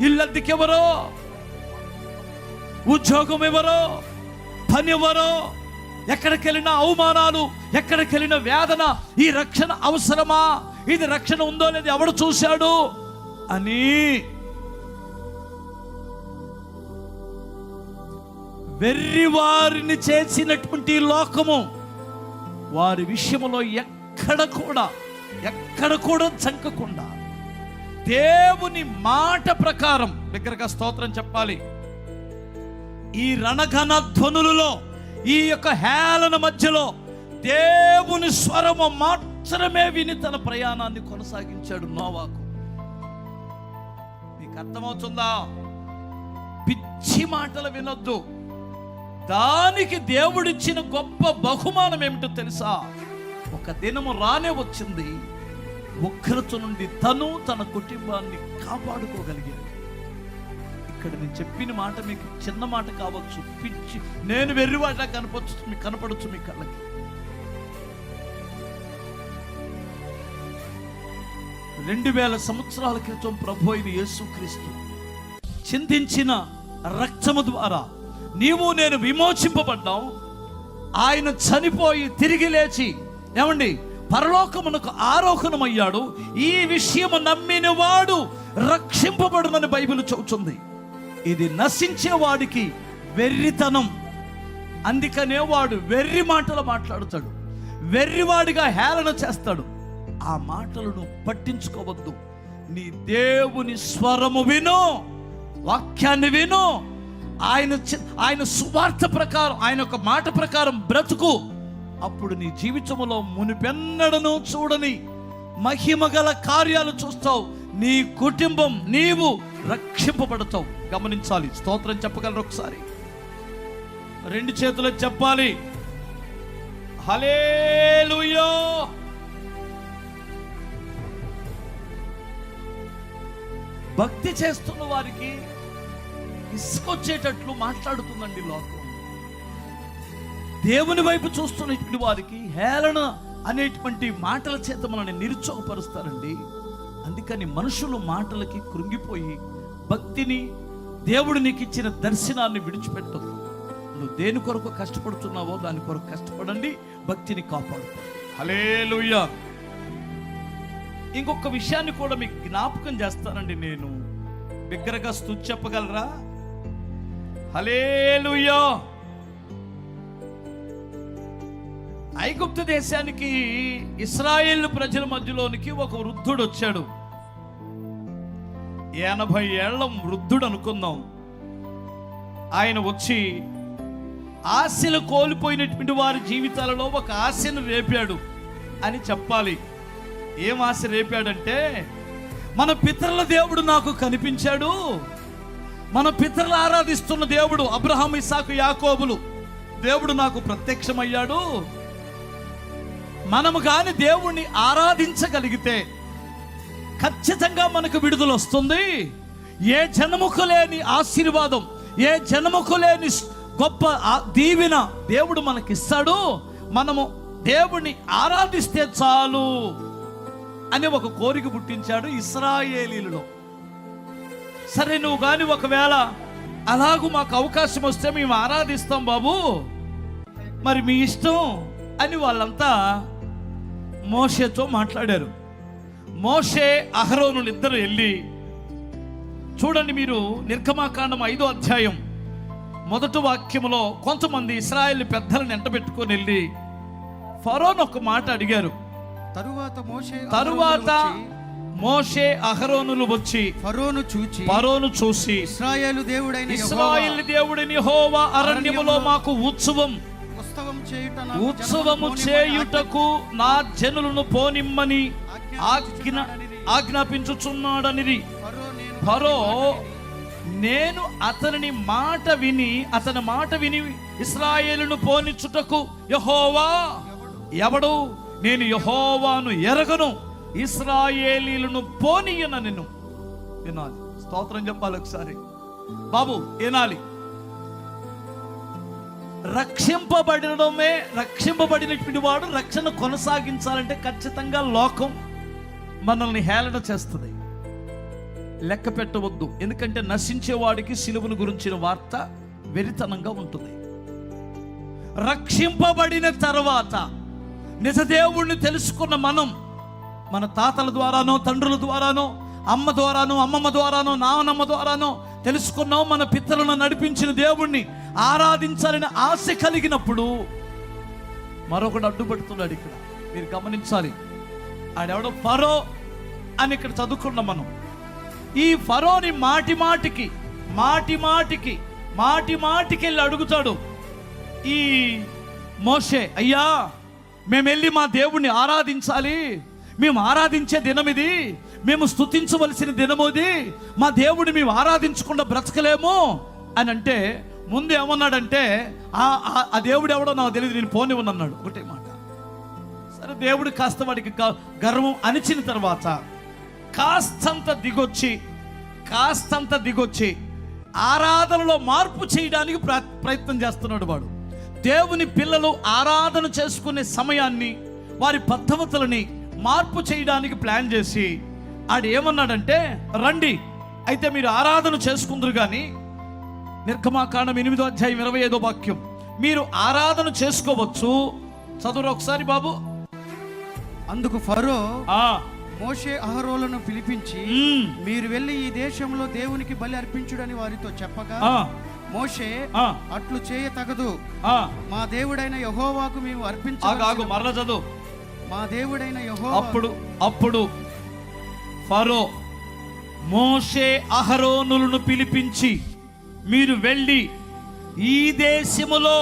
ఇల్లెందుకెవరో, ఉద్యోగం ఎవరో, పని ఎవరో, ఎక్కడికి వెళ్ళినా అవమానాలు, ఎక్కడికి వెళ్ళిన వేదన. ఈ రక్షణ అవసరమా? ఇది రక్షణ ఉందో లేదు ఎవడు చూశాడు అని వెర్రి వారిని చేసినటువంటి లోకము వారి విషయంలో ఎక్కడ కూడా చంకకుండా దేవుని మాట ప్రకారం దగ్గరగా స్తోత్రం చెప్పాలి. ఈ రణఘన ధ్వనులలో, ఈ యొక్క హేళన మధ్యలో దేవుని స్వరము సంవత్సరమే విని తన ప్రయాణాన్ని కొనసాగించాడు నోవాహు. నీకు అర్థమవుతుందా? పిచ్చి మాటలు వినొద్దు. దానికి దేవుడిచ్చిన గొప్ప బహుమానం ఏమిటో తెలుసా? ఒక దినము రానే వచ్చింది, ఉగ్రత నుండి తను తన కుటుంబాన్ని కాపాడుకోగలిగాడు. ఇక్కడ నేను చెప్పిన మాట మీకు చిన్న మాట కావచ్చు, పిచ్చి, నేను వెర్రివాట కనపడచ్చు మీ కళ్ళకి. రెండు 2000 సంవత్సరాల క్రితం ప్రభు అయిన యేసుక్రీస్తు చిందించిన రక్తము ద్వారా నీవు నేను విమోచింపబడ్డాం. ఆయన చనిపోయి తిరిగి లేచి ఏమండి పరలోకమునకు ఆరోహణమయ్యాడు. ఈ విషయము నమ్మిన వాడు రక్షింపబడునని బైబిల్ చెబుతుంది. ఇది నశించే వాడికి వెర్రితనం. అందుకనే వాడు వెర్రి మాటలు మాట్లాడుతాడు, వెర్రివాడిగా హేళన చేస్తాడు. ఆ మాటలను పట్టించుకోవద్దు. నీ దేవుని స్వరము విను, వాక్యాన్ని విను, ఆయన సువార్త ప్రకారం, ఆయన యొక్క మాట ప్రకారం బ్రతుకు. అప్పుడు నీ జీవితంలో మునిపెన్నడను చూడని మహిమగల కార్యాలు చూస్తావు. నీ కుటుంబం, నీవు రక్షింపబడతావు. గమనించాలి. స్తోత్రం చెప్పగలరు ఒకసారి? 2 చేతులు చెప్పాలి. హల్లెలూయా. భక్తి చేస్తున్న వారికి ఇసుకొచ్చేటట్లు మాట్లాడుతుందండి లోకం. దేవుని వైపు చూస్తున్నటువంటి వారికి హేళన అనేటువంటి మాటల చేత మనల్ని నిరుత్సాహపరుస్తారండి. అందుకని మనుషులు మాటలకి కృంగిపోయి భక్తిని, దేవుడు నీకు ఇచ్చిన దర్శనాన్ని విడిచిపెట్టదు. నువ్వు దేని కొరకు కష్టపడుతున్నావో దాని కొరకు కష్టపడండి, భక్తిని కాపాడు. హల్లెలూయా. ఇంకొక విషయాన్ని కూడా మీకు జ్ఞాపకం చేస్తానండి. నేను బిగ్గరగా స్తుతి చెప్పగలరా? హల్లెలూయా. ఐగుప్తు దేశానికి ఇశ్రాయేలు ప్రజల మధ్యలోనికి ఒక వృద్ధుడు వచ్చాడు. 80 ఏళ్ల వృద్ధుడు అనుకుందాం. ఆయన వచ్చి ఆశలు కోల్పోయినటువంటి వారి జీవితాలలో ఒక ఆశను రేపాడు అని చెప్పాలి. ఏం ఆశ రేపాడంటే, మన పితరుల దేవుడు నాకు కనిపించాడు, మన పితరులు ఆరాధిస్తున్న దేవుడు అబ్రహాము, ఇస్సాకు, యాకోబులు దేవుడు నాకు ప్రత్యక్షమయ్యాడు. మనము కాని దేవుణ్ణి ఆరాధించగలిగితే ఖచ్చితంగా మనకు విడుదల వస్తుంది. ఏ జన్మకు లేని ఆశీర్వాదం, ఏ జన్మకు లేని గొప్ప దీవెన దేవుడు మనకిస్తాడు. మనము దేవుణ్ణి ఆరాధిస్తే చాలు అని ఒక కోరిక పుట్టించాడు ఇశ్రాయేలీయులలో. సరే, నువ్వు కానీ ఒకవేళ అలాగూ మాకు అవకాశం వస్తే మేము ఆరాధిస్తాం బాబు, మరి మీ ఇష్టం అని వాళ్ళంతా మోషేతో మాట్లాడారు. మోషే, అహరోనులు ఇద్దరు వెళ్ళి, చూడండి మీరు నిర్గమాకాండం 5వ అధ్యాయం 1వ వాక్యములో కొంతమంది ఇశ్రాయేలు పెద్దలను ఎంటబెట్టుకొని వెళ్ళి ఫరోను ఒక మాట అడిగారు. తరువాత మోషే అహరోనులు వచ్చి ఫరోను చూసి ఇశ్రాయేలు దేవుడైన యెహోవా అరణ్యములో మాకు ఉత్సవము చేయుటకు నా జనులను పోనిమ్మని ఆజ్ఞాపించుచున్నాడనిది. ఫరో, నేను అతని మాట విని ఇశ్రాయేలును పోనిచ్చుటకు యెహోవా ఎవడు? నేను యెహోవాను ఎరగను, ఇశ్రాయేలీలను పోనీయన. నిన్ను వినాలి. స్తోత్రం చెప్పాలి ఒకసారి బాబు, వినాలి. రక్షింపబడినటువంటి వాడు రక్షణ కొనసాగించాలంటే ఖచ్చితంగా లోకం మనల్ని హేళన చేస్తుంది. లెక్క పెట్టవద్దు. ఎందుకంటే నశించేవాడికి సిలువను గురించిన వార్త వెరితనంగా ఉంటుంది. రక్షింపబడిన తర్వాత నిజదేవుణ్ణి తెలుసుకున్న మనం, మన తాతల ద్వారానో, తండ్రుల ద్వారానో, అమ్మ ద్వారానో, అమ్మమ్మ ద్వారానో, నాన్నమ్మ ద్వారానో తెలుసుకున్నాం. మన పితరులను నడిపించిన దేవుణ్ణి ఆరాధించాలని ఆశ కలిగినప్పుడు మరొకడు అడ్డుపడుతున్నాడు. ఇక్కడ మీరు గమనించాలి. ఆడెవడో ఫరో అని ఇక్కడ చదువుకున్నాం మనం. ఈ ఫరోని మాటి మాటికి వెళ్ళి అడుగుతాడు ఈ మోషే, అయ్యా మేము వెళ్ళి మా దేవుణ్ణి ఆరాధించాలి, మేము ఆరాధించే దినం ఇది, మేము స్తుతించవలసిన దినము ఇది, మా దేవుడిని మేము ఆరాధించకుండా బ్రతకలేము అని అంటే ముందు ఏమన్నాడంటే ఆ దేవుడు ఎవడో నాకు తెలియదు, నేను పోనివ్వనన్నాడు. ఒకటే మాట. సరే, దేవుడు కాస్త వాడికి గర్వం అణిచిన తర్వాత కాస్తంత దిగొచ్చి ఆరాధనలో మార్పు చేయడానికి ప్రయత్నం చేస్తున్నాడు వాడు. దేవుని పిల్లలు ఆరాధన చేసుకునే సమయాన్ని, వారి పద్ధతులని మార్పు చేయడానికి ప్లాన్ చేసి ఆడు ఏమన్నాడంటే, రండి అయితే మీరు ఆరాధన చేసుకుందరు కానీ, నిర్గమాకాండం 8వ అధ్యాయం 25వ వాక్యం, మీరు ఆరాధన చేసుకోవచ్చు. చదువు ఒకసారి బాబు. అందుకు ఫరో మోషే అహరోలను పిలిపించి, మీరు వెళ్ళి ఈ దేశంలో దేవునికి బలి అర్పించుడని వారితో చెప్పగా, మోషే అట్లు చేయ తగదు, మా దేవుడైన యెహోవాకు మేము అర్పించాలి. మరల చదువు. మా దేవుడైన యెహోవా. అప్పుడు ఫరో మోషే అహరోనులను పిలిపించి, మీరు వెళ్ళి ఈ దేశములో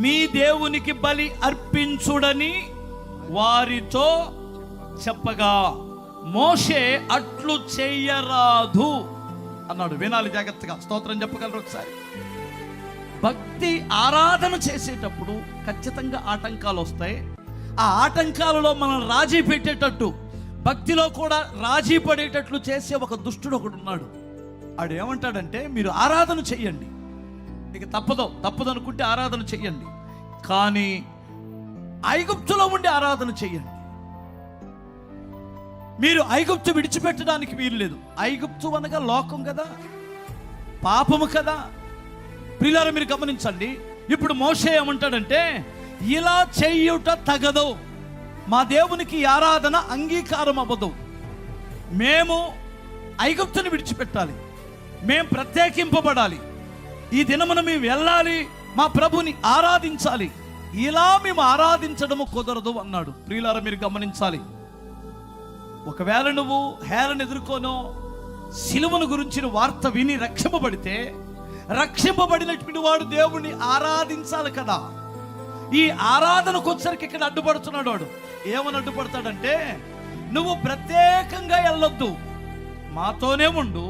మీ దేవునికి బలి అర్పించుడని వారితో చెప్పగా, మోషే అట్లు చెయ్యరాదు అన్నాడు. వినాలి జాగ్రత్తగా. స్తోత్రం చెప్పగలరు ఒకసారి. భక్తి ఆరాధన చేసేటప్పుడు ఖచ్చితంగా ఆటంకాలు వస్తాయి. ఆ ఆటంకాలలో మనం రాజీ పెట్టేటట్టు, భక్తిలో కూడా రాజీ పడేటట్లు చేసే ఒక దుష్టుడు ఒకడు ఉన్నాడు. ఆడు ఏమంటాడంటే, మీరు ఆరాధన చెయ్యండి, ఇక తప్పదు అనుకుంటే ఆరాధన చెయ్యండి, కానీ ఐగుప్తులో ఉండి ఆరాధన చెయ్యండి. మీరు ఐగుప్తు విడిచిపెట్టడానికి వీలు లేదు. ఐగుప్తు అనగా లోకం కదా, పాపము కదా. ప్రియులారా, మీరు గమనించండి. ఇప్పుడు మోషే ఏమంటాడంటే, ఇలా చెయ్యుట తగదు, మా దేవునికి ఆరాధన అంగీకారం అవ్వదు, మేము ఐగుప్తుని విడిచిపెట్టాలి, మేము ప్రత్యేకింపబడాలి, ఈ దినమున మేము వెళ్ళాలి, మా ప్రభుని ఆరాధించాలి, ఇలా మేము ఆరాధించడము కుదరదు అన్నాడు. ప్రియులారా, మీరు గమనించాలి. ఒకవేళ నువ్వు హేళన ఎదుర్కోనో, సిలువను గురించిన వార్త విని రక్షింపబడినటువంటి వాడు దేవుణ్ణి ఆరాధించాలి కదా. ఈ ఆరాధనకు వచ్చరికి ఇక్కడ అడ్డుపడుతున్నాడు వాడు. ఏమని అడ్డుపడతాడంటే, నువ్వు ప్రత్యేకంగా వెళ్ళొద్దు, మాతోనే ఉండు,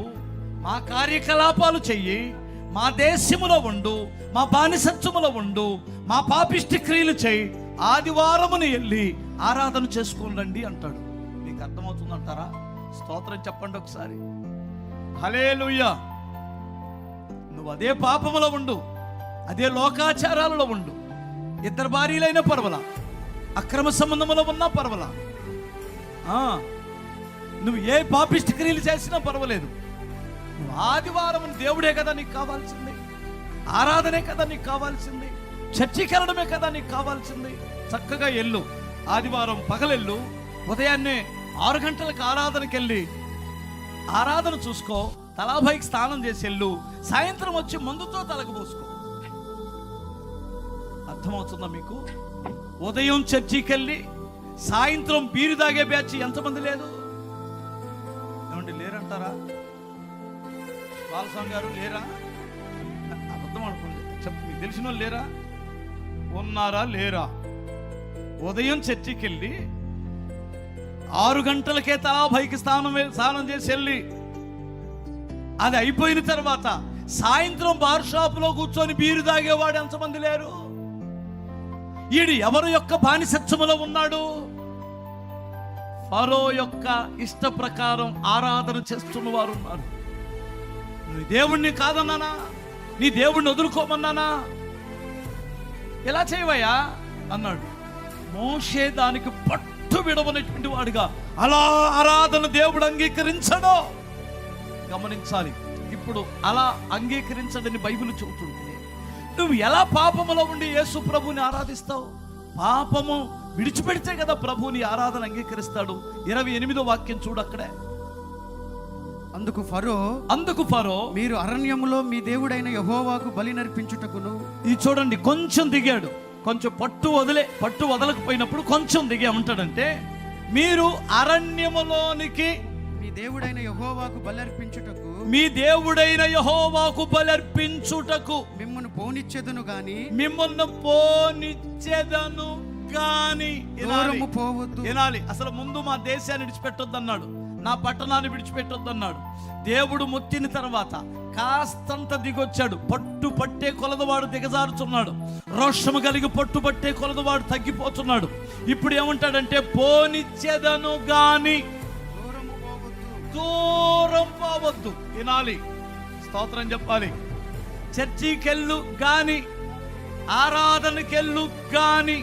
మా కార్యకలాపాలు చెయ్యి, మా దేశములో ఉండు, మా బానిసత్వములో ఉండు, మా పాపిష్టి క్రియలు చెయ్యి, ఆదివారముని వెళ్ళి ఆరాధన చేసుకోండి అంటాడు. మీకు అర్థమవుతుందంటారా? స్తోత్రం చెప్పండి ఒకసారి. హల్లెలూయా. నువ్వు అదే పాపములో ఉండు, అదే లోకాచారాలలో ఉండు, ఇద్దరు భార్యలైనా పర్వాలా, అక్రమ సంబంధంలో ఉన్నా పర్వాలా, నువ్వు ఏ పాపిష్టి క్రియలు చేసినా పర్వాలేదు, నువ్వు ఆదివారం దేవుడే కదా నీకు కావాల్సింది, ఆరాధనే కదా నీకు కావాల్సింది, చర్చికి వెళ్ళడమే కదా నీకు కావాల్సింది. చక్కగా ఎల్లు, ఆదివారం పగలెళ్ళు, ఉదయాన్నే 6 గంటలకు ఆరాధనకి వెళ్ళి ఆరాధన చూసుకో, తలాభైకి స్నానం చేసి వెళ్ళు, సాయంత్రం వచ్చి మందుతో తలకు పోసుకో. అర్థమవుతుందా మీకు? ఉదయం చర్చికి వెళ్ళి సాయంత్రం బీరు తాగే బ్యాచ్ ఎంతమంది లేదు? ఏమండి, లేరంటారా? బాలస్వామి గారు లేరా? అబద్ధం అనుకోండి, చెప్పు. మీకు తెలిసిన వాళ్ళు లేరా? ఉన్నారా లేరా? ఉదయం చర్చికి వెళ్ళి 6 గంటలకే తలాభైకి స్నానం చేసి వెళ్ళి, అది అయిపోయిన తర్వాత సాయంత్రం బార్ షాపులో కూర్చొని బీరు తాగేవాడు ఎంతమంది లేరు? ఈడు ఎవరి యొక్క బానిసత్వములో ఉన్నాడు? ఫరో యొక్క ఇష్ట ప్రకారం ఆరాధన చేస్తున్న వారు ఉన్నారు. నీ దేవుణ్ణి కాదన్నానా? నీ దేవుణ్ణి వదులుకోమన్నానా? ఎలా చేయవయ్యా అన్నాడు. మోషే దానికి పట్టు విడవనటువంటి వాడుగా అలా ఆరాధన దేవుడు అంగీకరించడు. గమనించాలి. ఇప్పుడు అలా అంగీకరించడని బైబిల్ చెబుతుంటే, నువ్వు ఎలా పాపములో ఉండి యేసు ప్రభుని ఆరాధిస్తావు? పాపము విడిచిపెడితే కదా ప్రభుని ఆరాధన అంగీకరిస్తాడు. 28వ వాక్యం చూడు అక్కడే. అందుకు ఫరో మీరు అరణ్యములో మీ దేవుడైన యెహోవాకు బలి నర్పించుటకును. ఇది చూడండి, కొంచెం దిగాడు, కొంచెం పట్టు వదలకపోయినప్పుడు కొంచెం దిగే ఉంటాడంటే, మీరు అరణ్యములోనికి మీ దేవుడైన యెహోవాకు బలర్పించుటకు మిమ్మల్ని పోనిచ్చేదను గాని దూరము పోవద్దు. వినాలి. అసలు ముందు మా దేశాన్ని విడిచిపెట్టొద్దు అన్నాడు, నా పట్టణాన్ని విడిచిపెట్టొద్దు అన్నాడు. దేవుడు మొత్తిన తర్వాత కాస్తంత దిగొచ్చాడు. పట్టు పట్టే కొలదవాడు దిగజారుచున్నాడు, రోషము కలిగి పట్టు పట్టే కొలదవాడు తగ్గిపోతున్నాడు. ఇప్పుడు ఏమంటాడంటే పోనిచ్చేదను గాని దూరం పోవద్దు. వినాలి, స్తోత్రం చెప్పాలి. చర్చికెళ్ళు గాని, ఆరాధనకెళ్ళు గాని,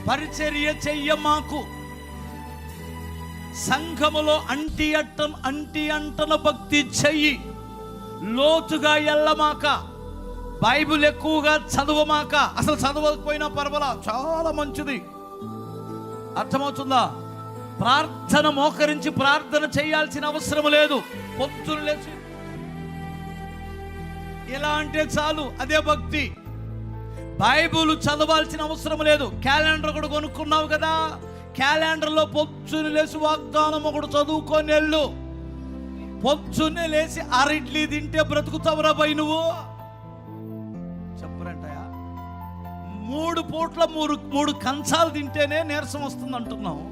పరిచర్య చెయ్య మాకు. సంఘములో అంటి అంటన భక్తి చెయ్యి, లోతుగా ఎల్లమాక, బైబిల్ ఎక్కువగా చదవమాక. అసలు చదవకపోయినా పర్వాలా, చాలా మంచిది. అర్థమవుతుందా? ప్రార్థన మోకరించి ప్రార్థన చేయాల్సిన అవసరం లేదు. పొద్దున లేచి ఇలా అంటే చాలు, అదే భక్తి. బైబిల్ చదవాల్సిన అవసరం లేదు. క్యాలెండర్ కూడా కొనుక్కున్నావు కదా, క్యాలెండర్లో పొద్దున్న లేచి వాగ్దానం ఒకటి చదువుకొని వెళ్ళు. పొద్దున్నే లేచి 6 ఇడ్లీ తింటే బ్రతుకుతావురా బై నువ్వు? చెప్పరంటయా. 3 పూట్ల 3 కంచాలు తింటేనే నీరసం వస్తుంది అంటున్నావు.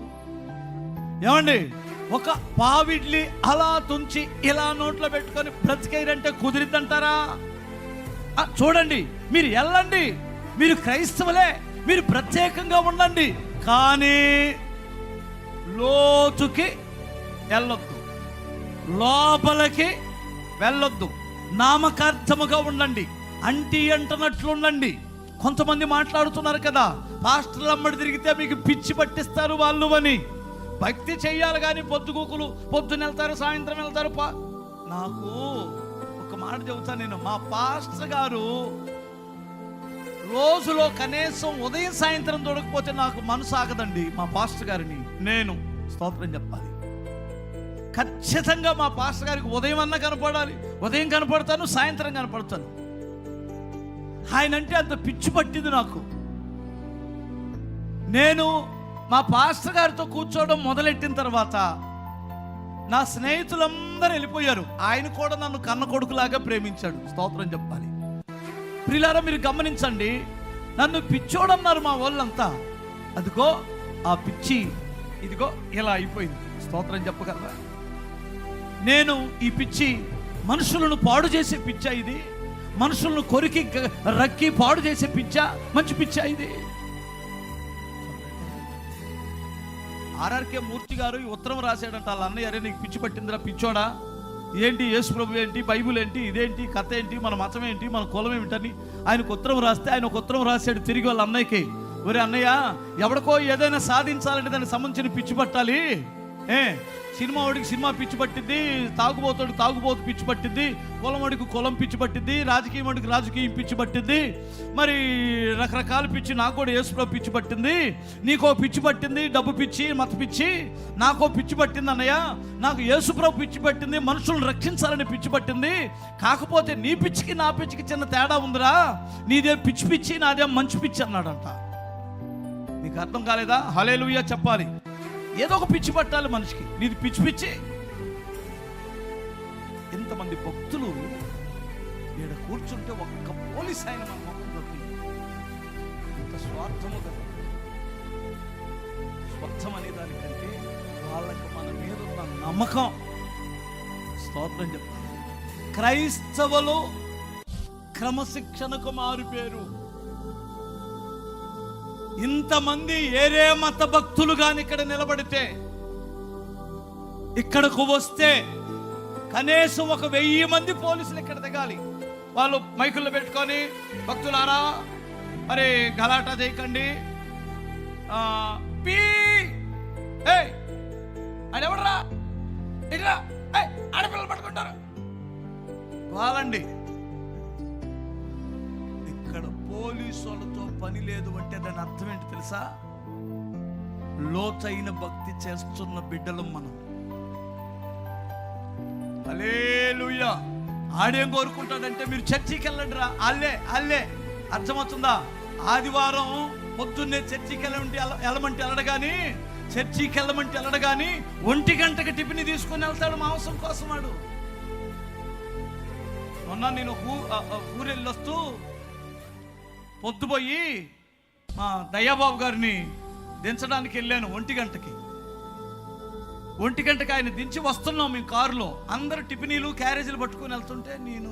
ఏమండి, ఒక పావిడ్లీ అలా తుంచి ఇలా నోట్లో పెట్టుకొని బ్రతికేరంటే కుదిరిద్దంటారా? చూడండి, మీరు వెళ్ళండి, మీరు క్రైస్తవులే, మీరు ప్రత్యేకంగా ఉండండి, కానీ లోతుకి వెళ్ళొద్దు, లోపలికి వెళ్ళొద్దు. నామకార్థముగా ఉండండి, అంటనట్లు ఉండండి. కొంతమంది మాట్లాడుతున్నారు కదా, పాస్టర్లు అమ్మడి తిరిగితే మీకు పిచ్చి పట్టిస్తారు వాళ్ళు అని. భక్తి చెయ్యాలి కానీ పొద్దుగూకులు పొద్దున వెళ్తారు, సాయంత్రం వెళ్తారు. నాకు ఒక మాట చెబుతాను నేను. మా పాస్టర్ గారు రోజులో కనీసం ఉదయం సాయంత్రం దొరకపోతే నాకు మనసు ఆగదండి. మా పాస్టర్ గారిని నేను స్తోత్రం చెప్పాలి. ఖచ్చితంగా మా పాస్టర్ గారికి ఉదయం అన్నా కనపడాలి. ఉదయం కనపడతాను, సాయంత్రం కనపడతాను. ఆయన అంటే అంత పిచ్చి పట్టింది నాకు. నేను మా పాస్టర్ గారితో కూర్చోవడం మొదలెట్టిన తర్వాత నా స్నేహితులందరూ వెళ్ళిపోయారు. ఆయన కూడా నన్ను కన్న కొడుకులాగా ప్రేమించాడు. స్తోత్రం చెప్పాలి. ప్రియులారా, మీరు గమనించండి, నన్ను పిచ్చోడన్నారు మా వాళ్ళంతా. అదిగో ఆ పిచ్చి ఇదిగో ఇలా అయిపోయింది. స్తోత్రం చెప్పగలరా? నేను ఈ పిచ్చి మనుషులను పాడు చేసే పిచ్చా ఇది? మనుషులను కొరికి రక్కి పాడు చేసే పిచ్చా? మంచి పిచ్చా ఇది? ఆర్ఆర్కే మూర్తి గారు ఈ ఉత్తరం రాశాడంట వాళ్ళ అన్నయ్య. అరే నీకు పిచ్చి పట్టిందిరా పిచ్చోడా, ఏంటి యేసు ప్రభు ఏంటి, బైబుల్ ఏంటి, ఇదేంటి కథ ఏంటి, మన మతం ఏంటి, మన కులం ఏమిటని ఆయనకు ఉత్తరం రాస్తే ఆయన ఒక ఉత్తరం రాశాడు తిరిగి వాళ్ళ అన్నయ్యకి. ఒరే అన్నయ్య, ఎవడికో ఏదైనా సాధించాలంటే దానికి సంబంధించిన పిచ్చి పట్టాలి. సినిమా వాడికి సినిమా పిచ్చి పట్టిద్ది, తాగుబోతు పిచ్చి పట్టిద్ది, కులం వాడికి కులం పిచ్చి పట్టిద్ది, రాజకీయం వాడికి రాజకీయం పిచ్చి పట్టిద్ది, మరి రకరకాల పిచ్చి. నాకు కూడా యేసుప్రభు పిచ్చి పట్టింది, నీకో పిచ్చి పట్టింది, డబ్బు పిచ్చి, మత పిచ్చి. నాకో పిచ్చి పట్టింది అన్నయ్య, నాకు యేసుప్రభు పిచ్చి పట్టింది, మనుషులను రక్షించాలని పిచ్చి పట్టింది. కాకపోతే నీ పిచ్చికి నా పిచ్చికి చిన్న తేడా ఉందిరా, నీదే పిచ్చి పిచ్చి, నాదే మంచి పిచ్చి అన్నాడంట. నీకు అర్థం కాలేదా? హల్లెలూయా చెప్పాలి. ఏదో ఒక పిచ్చి పట్టాలి మనిషికి. నీది పిచ్చి పిచ్చి. ఇంతమంది భక్తులు ఈడ కూర్చుంటే ఒక్క పోలీస్ ఆయన మన మొక్కలోకి ఇంత స్వార్థము కదా. స్వార్థం అనే దానికంటే వాళ్ళకి మన మీద ఉన్న నమ్మకం. స్తోత్రం చెప్పాలి. క్రైస్తవులు క్రమశిక్షణకు మారుపేరు. ఇంతమంది ఏరే మత భక్తులు కానీ ఇక్కడ నిలబడితే, ఇక్కడకు వస్తే కనీసం 1000 మంది పోలీసులు ఇక్కడ దిగాలి. వాళ్ళు మైకుల్లో పెట్టుకొని, భక్తులారా మరి గలాటా చేయకండి, ఆడెవడరా ఇట్లా ఆడపిల్లలు పట్టుకుంటారు వాళ్ళండి. ఇక్కడ పోలీసు వాళ్ళతో పని లేదు అంటే దాని అర్థం ఏంటి తెలుసా? లోతైన భక్తి చేస్తున్న బిడ్డలు మనం. హల్లెలూయా. ఆడేం కోరుకుంటాడంటే మీరు చర్చికి వెళ్ళండి రా, అల్లే అర్థమవుతుందా? ఆదివారం పొద్దున్నే చర్చికి వెళ్ళమంటే వెళ్ళడు కానీ, చర్చికి వెళ్ళమంటే వెళ్ళడు కానీ 1 గంటకి టిఫిన్ తీసుకొని వెళ్తాడు మాంసం కోసం వాడు. మొన్న నేను ఊరెళ్ళొస్తూ పొద్దుపోయి మా దయ్యాబాబు గారిని దించడానికి వెళ్ళాను 1 గంటకి. 1 గంటకి ఆయన దించి వస్తున్నాం మేము కారులో, అందరు టిఫినీలు క్యారేజీలు పట్టుకొని వెళ్తుంటే నేను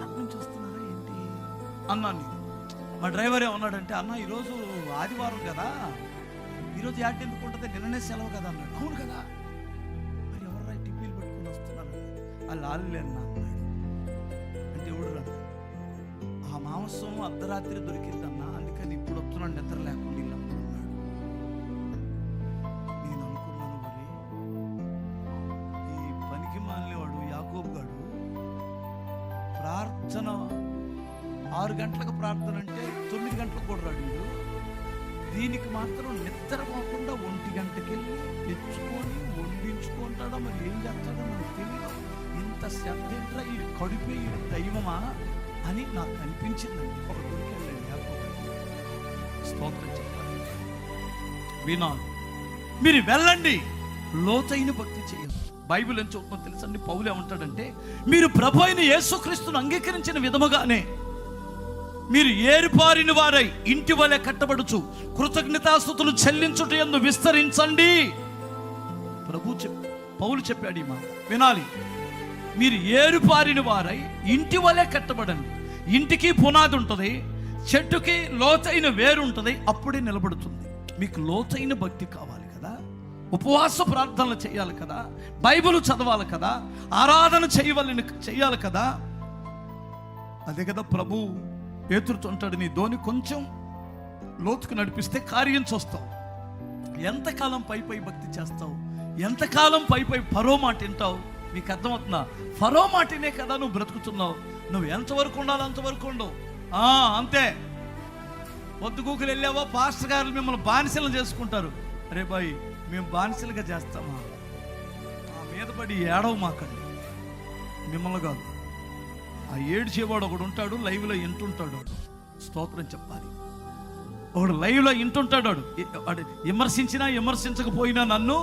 ఎక్కడి నుంచి వస్తున్నారా ఏంటి అన్నాను. మా డ్రైవర్ ఏమన్నాడంటే, అన్న ఈరోజు ఆదివారం కదా, ఈరోజు యాడ్ ఎందుకు ఉంటుంది, నిన్ననే సెలవు కదా అన్నాడు. అవును కదా, మరి ఎవరు టిఫినీలు పట్టుకొని వస్తున్నారు, వాళ్ళు ఆళ్ళేనా అన్నాడు. అంటే ఎవడు రా, ఆ మాంసం అర్ధరాత్రి దొరికిందన్నా, అందుకని ఇప్పుడు వస్తున్నాడు నిద్ర లేకుండా ఇల్లు అన్నాడు. నేను అనుకున్నాను, మరి ఈ పనికి మాలినవాడు యాకోబు గాడు ప్రార్థన 6 గంటలకు ప్రార్థన అంటే 9 గంటలకు కూడా రాడు వీడు. దీనికి మాత్రం నిద్ర పోకుండా 1 గంటకి వెళ్ళి తెచ్చుకొని వండించుకుంటాడో మరి ఏం చేస్తాడో మనకు తెలియదు. ఇంత శ్రద్ధ ఏంట్రా, ఈ కడుపే ఈ దైవమా అని నాకు అనిపించిందండి. ఒక దొరికెళ్ళండి స్తోత్రం చెప్పాలి. వినాలి, మీరు వెళ్ళండి, లోతైన భక్తి చేయండి. బైబిల్ ఏం చెప్తుందో తెలుసండి, పౌలు ఏమంటాడంటే, మీరు ప్రభు అయిన యేసుక్రీస్తును అంగీకరించిన విధముగానే మీరు ఏర్పారిన వారై ఇంటి వలె కట్టబడుచు కృతజ్ఞతాస్తుతులు చెల్లించుట యందు విస్తరించండి. పౌలు చెప్పాడు ఈ మాట, వినాలి. మీరు ఏరుపారిన వారై ఇంటి వలె కట్టబడండి. ఇంటికి పునాది ఉంటుంది, చెట్టుకి లోతైన వేరు ఉంటుంది, అప్పుడే నిలబడుతుంది. మీకు లోతైన భక్తి కావాలి కదా, ఉపవాస ప్రార్థనలు చేయాలి కదా, బైబిల్ చదవాలి కదా, ఆరాధన చేయాలి కదా. అదే కదా ప్రభు పేతురుతో అంటాడు, నీ ధోని కొంచెం లోతుకు నడిపిస్తే కార్యం చూస్తావు. ఎంతకాలం పై భక్తి చేస్తావు, ఎంతకాలం పై ఫరో మాట వింటావు? మీకు అర్థమవుతుందా? ఫరో మాటనే కదా నువ్వు బ్రతుకుతున్నావు. నువ్వు ఎంతవరకు ఉండాలో అంతవరకు ఉండవు, అంతే. పొద్దుగూకులు వెళ్ళావో పాస్టర్ గారు మిమ్మల్ని బానిసలు చేసుకుంటారు. అరే బాయ్, మేము బానిసలుగా చేస్తామా? ఆ మీద పడి ఏడవ మాకండి, మిమ్మల్ని కాదు. ఆ ఏడ్చేవాడు ఒకడు ఉంటాడు, లైవ్లో ఇంటుంటాడు వాడు. స్తోత్రం చెప్పాలి. ఒకడు లైవ్లో ఇంటుంటాడు, వాడు విమర్శించినా విమర్శించకపోయినా నన్ను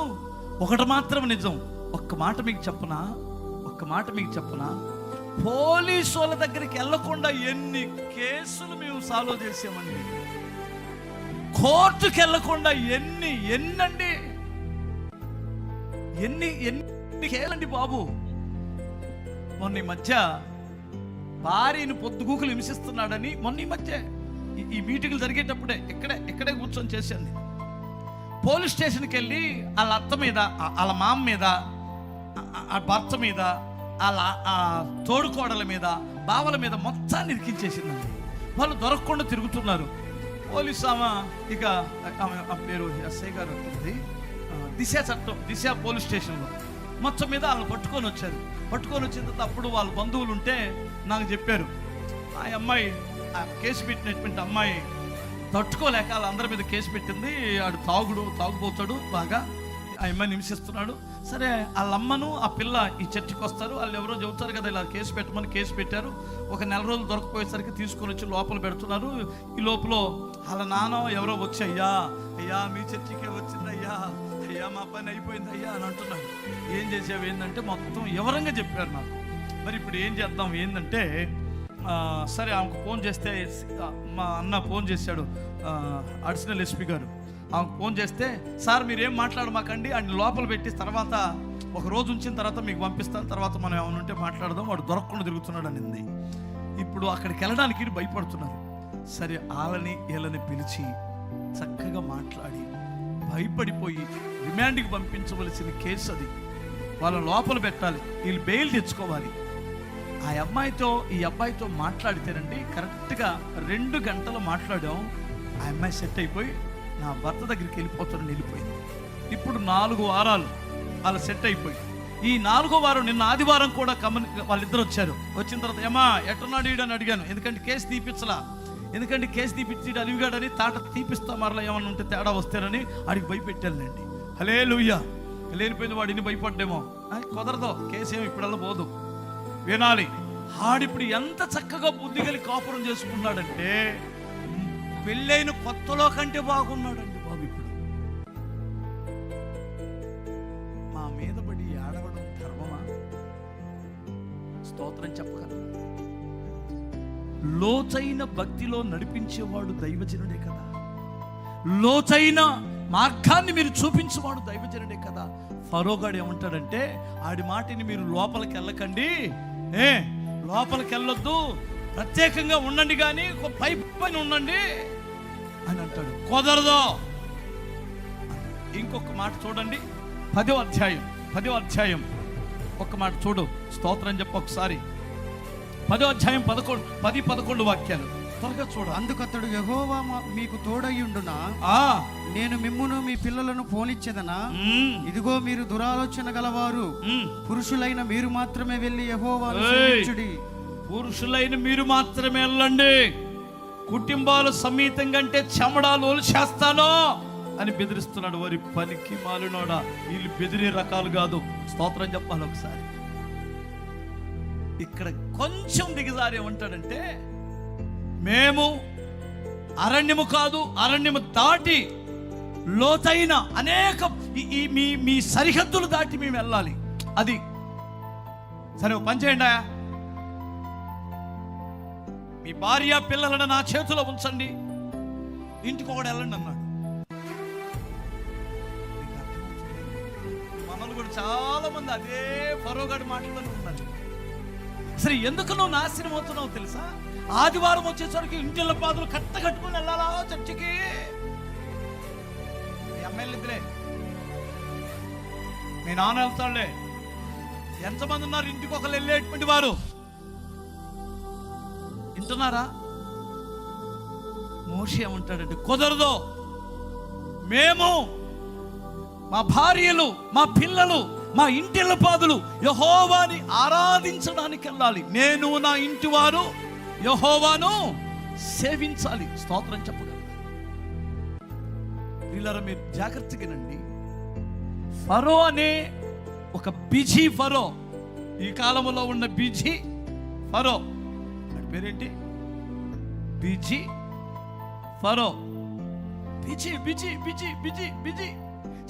ఒకటి మాత్రం నిజం. ఒక్క మాట మీకు చెప్పనా, పోలీసు వాళ్ళ దగ్గరికి వెళ్ళకుండా ఎన్ని కేసులు మేము సాల్వ్ చేసామండి. కోర్టుకి వెళ్ళకుండా ఎన్నండి కేలండి బాబు. మొన్న ఈ మధ్య భార్యను పొద్దుగూకులు హింసిస్తున్నాడని మొన్న ఈ మధ్య ఈ మీటింగ్లు జరిగేటప్పుడే ఇక్కడే కూర్చొని చేశాను. పోలీస్ స్టేషన్కి వెళ్ళి వాళ్ళ అత్త మీద, వాళ్ళ మామ మీద, ఆ భర్త మీద, వాళ్ళ తోడుకోడల మీద, బావల మీద మొత్తాన్ని ఇరికించేసిందండి. వాళ్ళు దొరకకుండా తిరుగుతున్నారు. పోలీస్ ఆమె ఇక ఆ పేరు ఎస్ఐ గారు ఉంటుంది, దిశ పోలీస్ స్టేషన్లో మొత్తం మీద వాళ్ళని పట్టుకొని వచ్చారు. పట్టుకొని వచ్చిన తర్వాత అప్పుడు వాళ్ళ బంధువులు ఉంటే నాకు చెప్పారు, ఆ అమ్మాయి కేసు పెట్టినటువంటి అమ్మాయి తట్టుకోలేక వాళ్ళందరి మీద కేసు పెట్టింది. ఆడు తాగుపోతాడు బాగా, ఆ అమ్మాయిని హింసిస్తున్నాడు. సరే, వాళ్ళ అమ్మను ఆ పిల్ల ఈ చర్చికి వస్తారు. వాళ్ళు ఎవరో చెబుతారు కదా ఇలా కేసు పెట్టమని. కేసు పెట్టారు. ఒక 4 రోజులు దొరకపోయేసరికి తీసుకొని వచ్చి లోపల పెడుతున్నారు. ఈ లోపల వాళ్ళ నాన్న ఎవరో వచ్చి, అయ్యా మీ చర్చికే వచ్చింది అయ్యా మా పని అయిపోయింది అయ్యా అని అంటున్నాడు. ఏం చేసావు ఏంటంటే మొత్తం వివరంగా చెప్పారు నాకు. మరి ఇప్పుడు ఏం చేద్దాం ఏంటంటే, సరే ఆమెకు ఫోన్ చేస్తే, మా అన్న ఫోన్ చేశాడు, అడిషనల్ ఎస్పీ గారు. ఆమెకు ఫోన్ చేస్తే, సార్ మీరేం మాట్లాడమాకండి, ఆయన లోపల పెట్టి తర్వాత ఒక రోజు ఉంచిన తర్వాత మీకు పంపిస్తాను, తర్వాత మనం ఏమైనా ఉంటే మాట్లాడదాం, వాడు దొరకకుండా తిరుగుతున్నాడు అనింది. ఇప్పుడు అక్కడికి వెళ్ళడానికి భయపడుతున్నారు. సరే, వీళ్ళని పిలిచి చక్కగా మాట్లాడి భయపడిపోయి రిమాండ్కి పంపించవలసిన కేసు అది. వాళ్ళ లోపల పెట్టాలి, వీళ్ళు బెయిల్ తెచ్చుకోవాలి. ఆ అమ్మాయితో ఈ అబ్బాయితో మాట్లాడితేనండి కరెక్ట్గా 2 గంటలు మాట్లాడాం. ఆ అమ్మాయి సెట్ అయిపోయి నా భర్త దగ్గరికి వెళ్ళిపోయింది. ఇప్పుడు 4 వారాలు వాళ్ళు సెట్ అయిపోయి, ఈ 4వ వారం నిన్న ఆదివారం కూడా వాళ్ళిద్దరు వచ్చారు. వచ్చిన తర్వాత ఏమా ఎట్టున్నాడు ఈడని అడిగాను. ఎందుకంటే కేసు తీపించలా, ఎందుకంటే కేసు తీపిచ్చి అలివిగాడని తాట తీపిస్తా, మరలా ఏమన్నా ఉంటే తేడా వస్తారని ఆడికి భయపెట్టానండి. హల్లెలూయా. లేనిపోయింది, వాడిని భయపడ్డేమో. కుదరదు, కేసు ఏమో ఇప్పుడల్లా పోదు. వినాలి, ఆడిప్పుడు ఎంత చక్కగా బుద్ధిగలి కాపురం చేసుకున్నాడంటే పెళ్ళైన కొత్తలో కంటే బాగున్నాడండి బాబు. ఇప్పుడు మా మీద పడి ఏడవడం ధర్మమా? స్తోత్రం చెప్పగలరు. లోతైన భక్తిలో నడిపించేవాడు దైవజనుడే కదా, లోతైన మార్గాన్ని మీరు చూపించేవాడు దైవజనుడే కదా. ఫరోగాడు ఏమంటాడంటే, ఆడి మాటని మీరు లోపలికి వెళ్ళకండి, లోపలికి వెళ్ళొద్దు, ప్రత్యేకంగా ఉండండి, కానీ పై పైన ఉండండి అని అంటాడు. కుదరదు. ఇంకొక మాట చూడండి, 10వ అధ్యాయం ఒక్క మాట చూడు, స్తోత్రం చెప్పు ఒకసారి. 10వ అధ్యాయం 10-11 వాక్యాలు త్వరగా చూడు. అందుకతడు, యెహోవా మీకు తోడయ్యుండునా, నేను మిమ్మును మీ పిల్లలను పోనిచ్చేదనా, ఇదిగో మీరు దురాలోచన గలవారు, పురుషులైన మీరు మాత్రమే వెళ్ళి యెహోవాను సేవించుడి. పురుషులైన మీరు మాత్రమే వెళ్ళండి, కుటుంబాలు సమేతంగా అంటే చెమడాలు చేస్తాను అని బెదిరిస్తున్నాడు. వారి పనికి మాలినోడా, వీళ్ళు బెదిరే రకాలు కాదు. స్తోత్రం చెప్పాలి ఒకసారి. ఇక్కడ కొంచెం దిగజారి ఏమంటాడంటే, మేము అరణ్యము కాదు, అరణ్యము దాటి లోతైన అనేక మీ సరిహద్దులు దాటి మేము వెళ్ళాలి. అది సరే, పని చేయండి, మీ భార్య పిల్లలను నా చేతిలో ఉంచండి, ఇంటికి ఒకటి వెళ్ళండి అన్నాడు. మనల్ని కూడా చాలా మంది అదే ఫరోగాడి మాటలను ఉన్నారు. అసలు ఎందుకు నువ్వు నాశనం అవుతున్నావు తెలుసా? ఆదివారం వచ్చేసరికి ఇంటిళ్ళ పాదులు కట్టుకుని వెళ్ళాలా చర్చికి? ఎమ్మెల్యేదిలే, మీ నాన్న వెళ్తాడులే. ఎంతమంది ఉన్నారు ఇంటికి ఒకరు వెళ్ళేటువంటి వారు? వింటున్నారా? మోషే ఏమంటాడంటే, కుదరదు, మేము మా భార్యలు, మా పిల్లలు, మా ఇంటిళ్ళ పాదులు యెహోవాని ఆరాధించడానికి వెళ్ళాలి. నేను నా ఇంటి వారు యెహోవాను సేవించాలి. స్తోత్రం చెప్పగలరు. పిల్లలు మీరు జాగ్రత్తగానండి. ఫరో అనే ఒక బిజీ ఫరో, ఈ కాలంలో ఉన్న బిజీ ఫరో, వాడి పేరేంటి? బిజీ ఫరో. Busy busy busy busy busy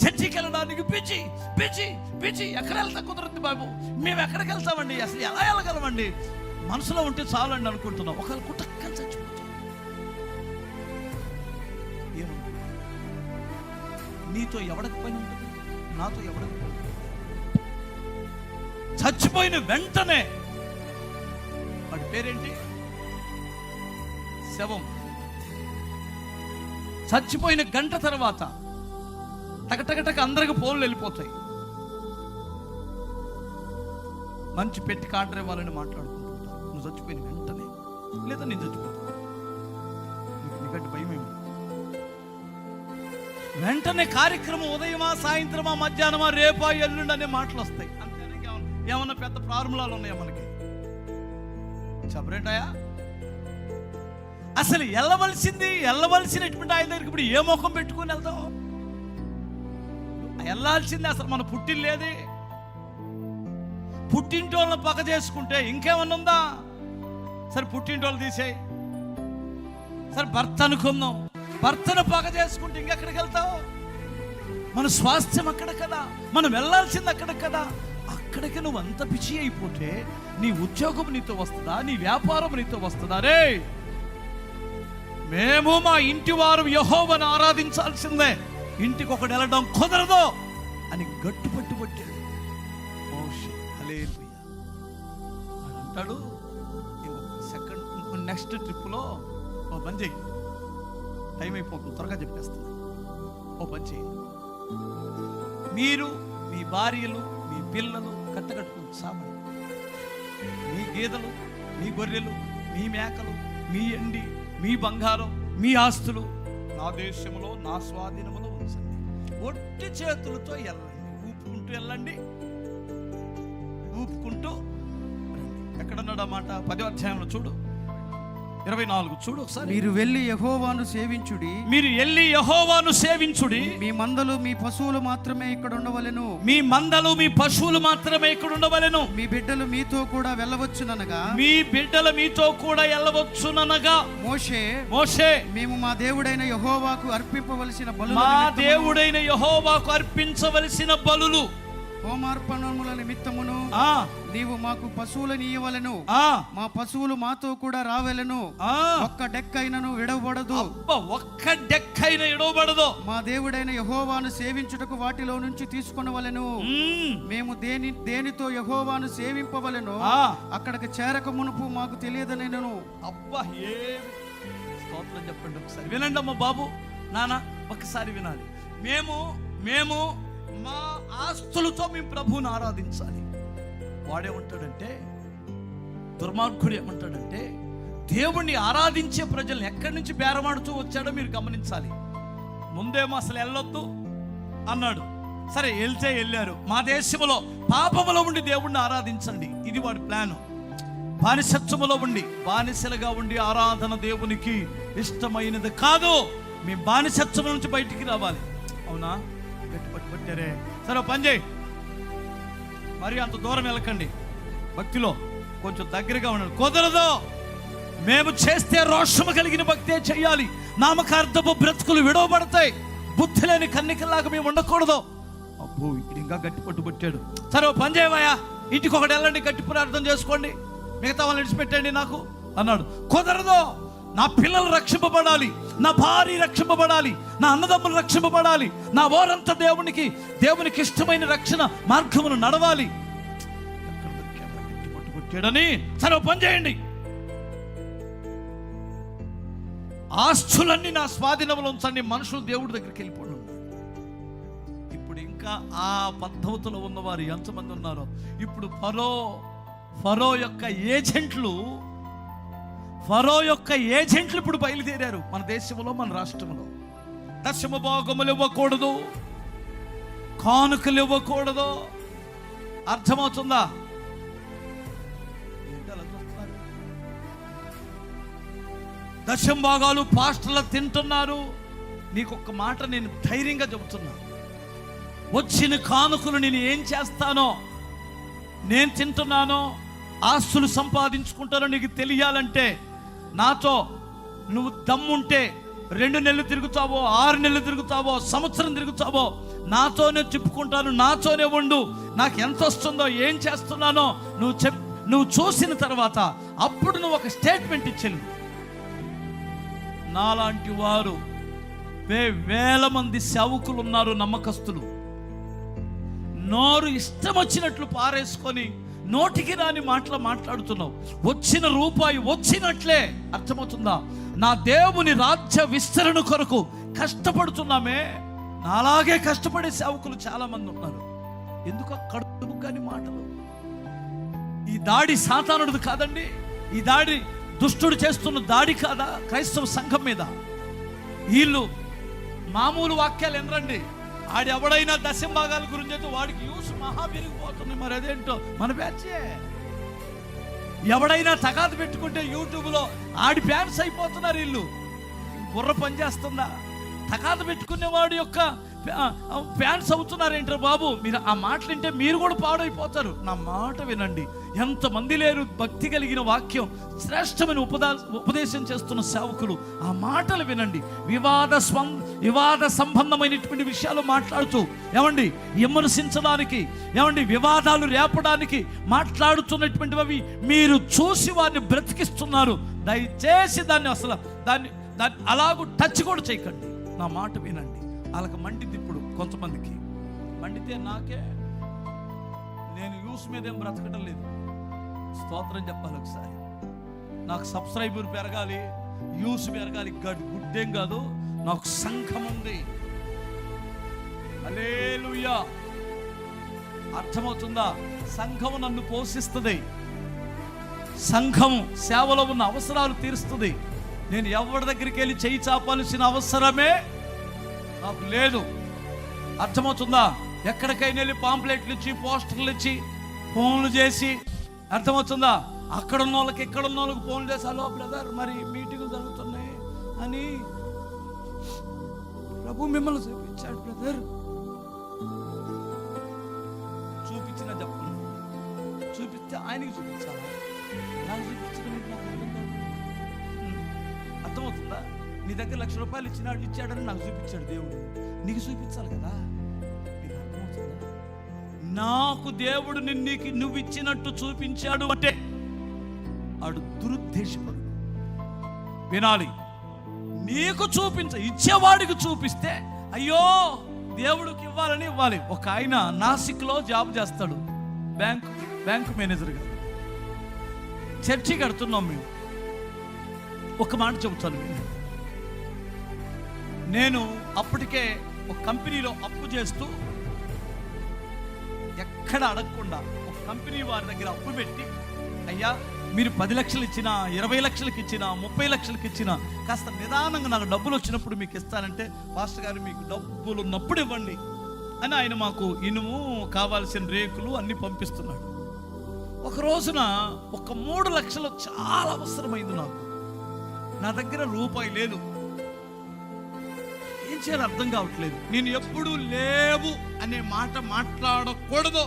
చర్చికి వెళ్ళడానికి బిజీ బిజీ బిజీ. ఎక్కడ వెళ్తా కుదరద్దు బాబు, మేము ఎక్కడికి వెళ్తామండి, అసలు ఎలా వెళ్ళగలమండి, మనసులో ఉంటే చాలండి అనుకుంటున్నాం. ఒకవేళ కుటక్కని చచ్చిపోతాం. ఏమో నీతో ఎవడికి పని ఉంటుంది, నాతో ఎవడికి పని? చచ్చిపోయిన వెంటనే వాడి పేరేంటి? శవం. చచ్చిపోయిన గంట తర్వాత టకటకటక అందరికి ఫోన్లు వెళ్ళిపోతాయి. మంచి పెట్టి కాంటర్ ఇవ్వాలని మాట్లాడుకుంటుంటారు. నువ్వు చచ్చిపోయిన వెంటనే, లేదా నేను చచ్చిపోతాను, నీకంటే భయం ఏమి? వెంటనే కార్యక్రమం ఉదయమా, సాయంత్రమా, మధ్యాహ్నమా, రేపా, ఎల్లుండి అనే మాటలు వస్తాయి. అంతేనే, ఏమన్నా పెద్ద ఫార్ములాలు ఉన్నాయా మనకి? చెప్పరేంటాయా? అసలు వెళ్ళవలసినటువంటి ఆయన దగ్గరికి ఇప్పుడు ఏ ముఖం పెట్టుకుని వెళ్తాం? వెళ్ళాల్సింది అసలు మన పుట్టిల్లేది. పుట్టింటోళ్ళని పక్క చేసుకుంటే ఇంకేమన్నా ఉందా? సరే పుట్టింటోళ్ళు తీసేయి, సరే భర్త అనుకుందాం, భర్తను పక్క చేసుకుంటే ఇంకెక్కడికి వెళ్తావు? మన స్వాస్థ్యం అక్కడ కదా, మనం వెళ్ళాల్సింది అక్కడ కదా. అక్కడికి నువ్వు అంత పిచ్చి అయిపోతే నీ ఉద్యోగం నీతో వస్తుందా, నీ వ్యాపారం నీతో వస్తుందా? రే, మేము మా ఇంటి వారు యెహోవాను ఆరాధించాల్సిందే, ఇంటికి ఒకటి వెళ్ళడం కుదరదు అని గట్టు పట్టుబట్టాడు మోషే. హల్లెలూయా అంటాడు. నెక్స్ట్ ట్రిప్లో ఓ పని చెయ్యి, టైం అయిపోతుంది, త్వరగా చెప్పేస్తుంది. ఓ పని చెయ్యి, మీరు మీ భార్యలు, మీ పిల్లలు కట్టకట్టుకుని సామండి. మీ గేదెలు, మీ గొర్రెలు, మీ మేకలు, మీ ఎండి, మీ బంగారం, మీ ఆస్తులు నా దేశంలో, నా స్వాధీనములో ఉంచండి. ఒట్టి చేతులతో వెళ్ళండి, ఊపుకుంటూ వెళ్ళండి, ఊపుకుంటూ రండి. ఎక్కడన్నాడు ఆ మాట? 10వ అధ్యాయంలో చూడు, 24 చూడు ఒకసారి. మీరు వెళ్ళి యెహోవాను సేవించుడి, మీరు వెళ్ళి యెహోవాను సేవించుడి. మీ మందలు మీ పశువులు మాత్రమే ఇక్కడ ఉండవలెను, మీ మందలు మీ పశువులు మాత్రమే ఇక్కడ ఉండవలెను. మీ బిడ్డలు మీతో కూడా వెళ్ళవచ్చుననగా, మీ బిడ్డలు మీతో కూడా వెళ్ళవచ్చుననగా మోషే మేము మా దేవుడైన యెహోవాకు అర్పింపవలసిన బలులు, మా దేవుడైన యెహోవాకు అర్పించవలసిన బలులు హోమార్పణముల నిమిత్తమును నీవు మాకు పశువులను ఇయ్యవలెను, మా పశువులు మాతో కూడా రావెలను. ఒక్క డెక్కైనను విడవబడదు, ఒక్క డెక్కైన విడవబడదు. మా దేవుడైన యెహోవాను సేవించుటకు వాటిలో నుంచి తీసుకొనవలెను. మేము దేనితో యెహోవాను సేవింపవలెను అక్కడికి చేరక మునుపు మాకు తెలియదనెను. అబ్బా, ఏ స్తోత్రం చెప్పండి ఒకసారి. వినండి అమ్మ బాబు, నాన్న ఒకసారి వినాలి. మేము మా ఆస్తులతో మేము ప్రభువుని ఆరాధించాలి. వాడేమంటాడంటే, దుర్మార్గుడు ఏమంటాడంటే, దేవుణ్ణి ఆరాధించే ప్రజల్ని ఎక్కడి నుంచి బేరమాడుతూ వచ్చాడో మీరు గమనించాలి. ముందేమో అసలు వెళ్ళొద్దు అన్నాడు. సరే, వెళ్తే వెళ్ళారు. మా దేశంలో పాపములో ఉండి దేవుణ్ణి ఆరాధించండి, ఇది వాడి ప్లాను. బానిసత్వములో ఉండి, బానిసలుగా ఉండి ఆరాధన దేవునికి ఇష్టమైనది కాదు. మీ బానిసత్వం నుంచి బయటికి రావాలి. అవునా, గట్టి పట్టుబట్టారే. సరే, పని చేయి, మరి అంత దూరం వెళ్ళకండి, భక్తిలో కొంచెం దగ్గరగా ఉండండి. కుదరదు, మేము చేస్తే రోషము కలిగిన భక్తే చెయ్యాలి. నామకార్థపు బ్రతుకులు విడవబడతాయి. బుద్ధి లేని కన్నికల్లాగా మేము ఉండకూడదు. అబ్బో, ఇక్కడ ఇంకా గట్టి పట్టుబట్టాడు. సరే, పని చేయవయ్యా, ఇంటికి ఒకటి వెళ్ళండి, గట్టి ప్రార్థన చేసుకోండి, మిగతా వాళ్ళని విడిచిపెట్టండి నాకు అన్నాడు. కుదరదు, నా పిల్లలు రక్షింపబడాలి, నా భార్య రక్షింపబడాలి, నా అన్నదమ్ములు రక్షింపబడాలి, నా ఓరంతా దేవునికి ఇష్టమైన రక్షణ మార్గమును నడవాలి. పట్టుకొచ్చాడని సరే పని చేయండి, ఆస్తులన్నీ నా స్వాధీనంలో ఉంచండి, మనుషులు దేవుడి దగ్గరికి వెళ్ళిపోండి. ఇప్పుడు ఇంకా ఆ పద్ధతిలో ఉన్నవారు ఎంతమంది ఉన్నారో. ఇప్పుడు ఫరో యొక్క ఏజెంట్లు ఇప్పుడు బయలుదేరారు మన దేశంలో, మన రాష్ట్రంలో. దశమ భాగములు ఇవ్వకూడదు, కానుకలు ఇవ్వకూడదు. అర్థమవుతుందా? దశమ భాగాలు పాస్టర్లు తింటున్నారు. నీకు ఒక్క మాట నేను ధైర్యంగా చెబుతున్నా, వచ్చిన కానుకలు నేను ఏం చేస్తానో, నేను తింటున్నానో, ఆస్తులు సంపాదించుకుంటానో నీకు తెలియాలంటే, నాతో నువ్వు దమ్ముంటే 2 నెలలు తిరుగుతావో, 6 నెలలు తిరుగుతావో, సంవత్సరం తిరుగుతావో, నాతోనే చెప్పుకుంటాను, నాతోనే ఉండు. నాకు ఎంత వస్తుందో, ఏం చేస్తున్నానో నువ్వు చూసిన తర్వాత అప్పుడు నువ్వు ఒక స్టేట్మెంట్ ఇచ్చెళ్ళు. నాలాంటి వారు వేల మంది సేవకులు ఉన్నారు, నమ్మకస్తులు. నోరు ఇష్టం వచ్చినట్లు పారేసుకొని నోటికి రాని మాటలు మాట్లాడుతున్నావు. వచ్చిన రూపాయి వచ్చినట్లే. అర్థమవుతుందా? నా దేవుని రాజ్య విస్తరణ కొరకు కష్టపడుతున్నామే, నాలాగే కష్టపడే సేవకులు చాలా మంది ఉన్నారు. ఎందుకు కడుపు కాని మాటలు? ఈ దాడి సాతానుడిది కాదండి, ఈ దాడి దుష్టుడు చేస్తున్న దాడి కాదా క్రైస్తవ సంఘం మీద? వీళ్ళు మామూలు వాక్యాలు ఎనరండి. ఆడెవడైనా దశంభాగాల గురించి అయితే వాడికి యూస్ మహా పెరిగిపోతుంది. మరి అదేంటో మన బ్యాచే. ఎవడైనా తగాదు పెట్టుకుంటే యూట్యూబ్లో ఆడి ఫ్యాన్స్ అయిపోతున్నారు వీళ్ళు. బుర్ర పనిచేస్తుందా? తగాదు పెట్టుకునేవాడు యొక్క ఫ్యాన్స్ అవుతున్నారేంటారు బాబు? మీరు ఆ మాటలు వింటే మీరు కూడా పాడైపోతారు. నా మాట వినండి. ఎంతమంది లేరు భక్తి కలిగిన వాక్యం శ్రేష్టమైన ఉపదేశం చేస్తున్న సేవకులు. ఆ మాటలు వినండి. వివాద సంబంధమైనటువంటి విషయాలు మాట్లాడుతూ ఏమండి విమర్శించడానికి, ఏమండి వివాదాలు రేపడానికి మాట్లాడుతున్నటువంటివి మీరు చూసి వారిని బ్రతికిస్తున్నారు. దయచేసి దాన్ని అలాగూ టచ్ కూడా చేయకండి. నా మాట వినండి. వాళ్ళకి మండిద్ది. ఇప్పుడు కొంతమందికి మండితే నాకే, నేను యూస్ మీద ఏం బ్రతకడం లేదు. స్తోత్రం చెప్పాలి ఒకసారి. నాకు సబ్స్క్రైబర్ పెరగాలి, యూస్ పెరగాలి, గుడ్డేం కాదు. నాకు సంఘం ఉంది. హల్లెలూయా. అర్థమవుతుందా? సంఘం నన్ను పోషిస్తుంది. సంఘం సేవలో ఉన్న అవసరాలు తీరుస్తుంది. నేను ఎవరి దగ్గరికి వెళ్ళి చేయి చాపాల్సిన అవసరమే నాకు లేదు. అర్థమవుతుందా? ఎక్కడికైనా వెళ్ళి పాంప్లెట్లు ఇచ్చి, పోస్టర్లు ఇచ్చి, ఫోన్లు చేసి, అర్థమవుతుందా? అక్కడ ఉన్న వాళ్ళకి ఇక్కడ ఉన్న వాళ్ళకి ఫోన్లు చేసి, హలో బ్రదర్ మరి మీటింగ్లు జరుగుతున్నాయి అని, ప్రభు మిమ్మల్ని చూపించాడు బ్రదర్. చూపించిన చెప్పను, చూపిస్తే ఆయనకి చూపించాలా? నాకు చూపించడం అర్థమవుతుందా? నీ దగ్గర ₹1,00,000 ఇచ్చాడని నాకు చూపించాడు దేవుడు. నీకు చూపించాలి కదా. నీకు అర్థమవుతుందా? నాకు దేవుడు నీకు నువ్వు ఇచ్చినట్టు చూపించాడు అంటే ఆడు దురుద్దేశపడు. వినాలి, నీకు ఇచ్చేవాడికి చూపిస్తే అయ్యో దేవుడికి ఇవ్వాలని ఇవ్వాలి. ఒక ఆయన నాసిక్లో జాబ్ చేస్తాడు, బ్యాంకు మేనేజర్గా. చర్చి కడుతున్నాం మేము. ఒక మాట చెబుతాను, నేను అప్పటికే ఒక కంపెనీలో అప్పు చేస్తూ ఎక్కడ అడగకుండా ఒక కంపెనీ వారి దగ్గర అప్పు పెట్టి, అయ్యా మీరు 10 లక్షలు ఇచ్చినా, 20 లక్షలకి ఇచ్చినా, 30 లక్షలకి ఇచ్చినా కాస్త నిదానంగా నాకు డబ్బులు వచ్చినప్పుడు మీకు ఇస్తానంటే, పాస్టర్ గారు మీకు డబ్బులు ఉన్నప్పుడు ఇవ్వండి అని ఆయన మాకు ఇనుము కావాల్సిన రేకులు అన్ని పంపిస్తున్నాడు. ఒక రోజున ఒక 3 లక్షలు చాలా అవసరమైంది నాకు. నా దగ్గర రూపాయి లేదు, ఏం చేయాలో అర్థం కావట్లేదు. నేను ఎప్పుడు లేవు అనే మాట మాట్లాడకూడదు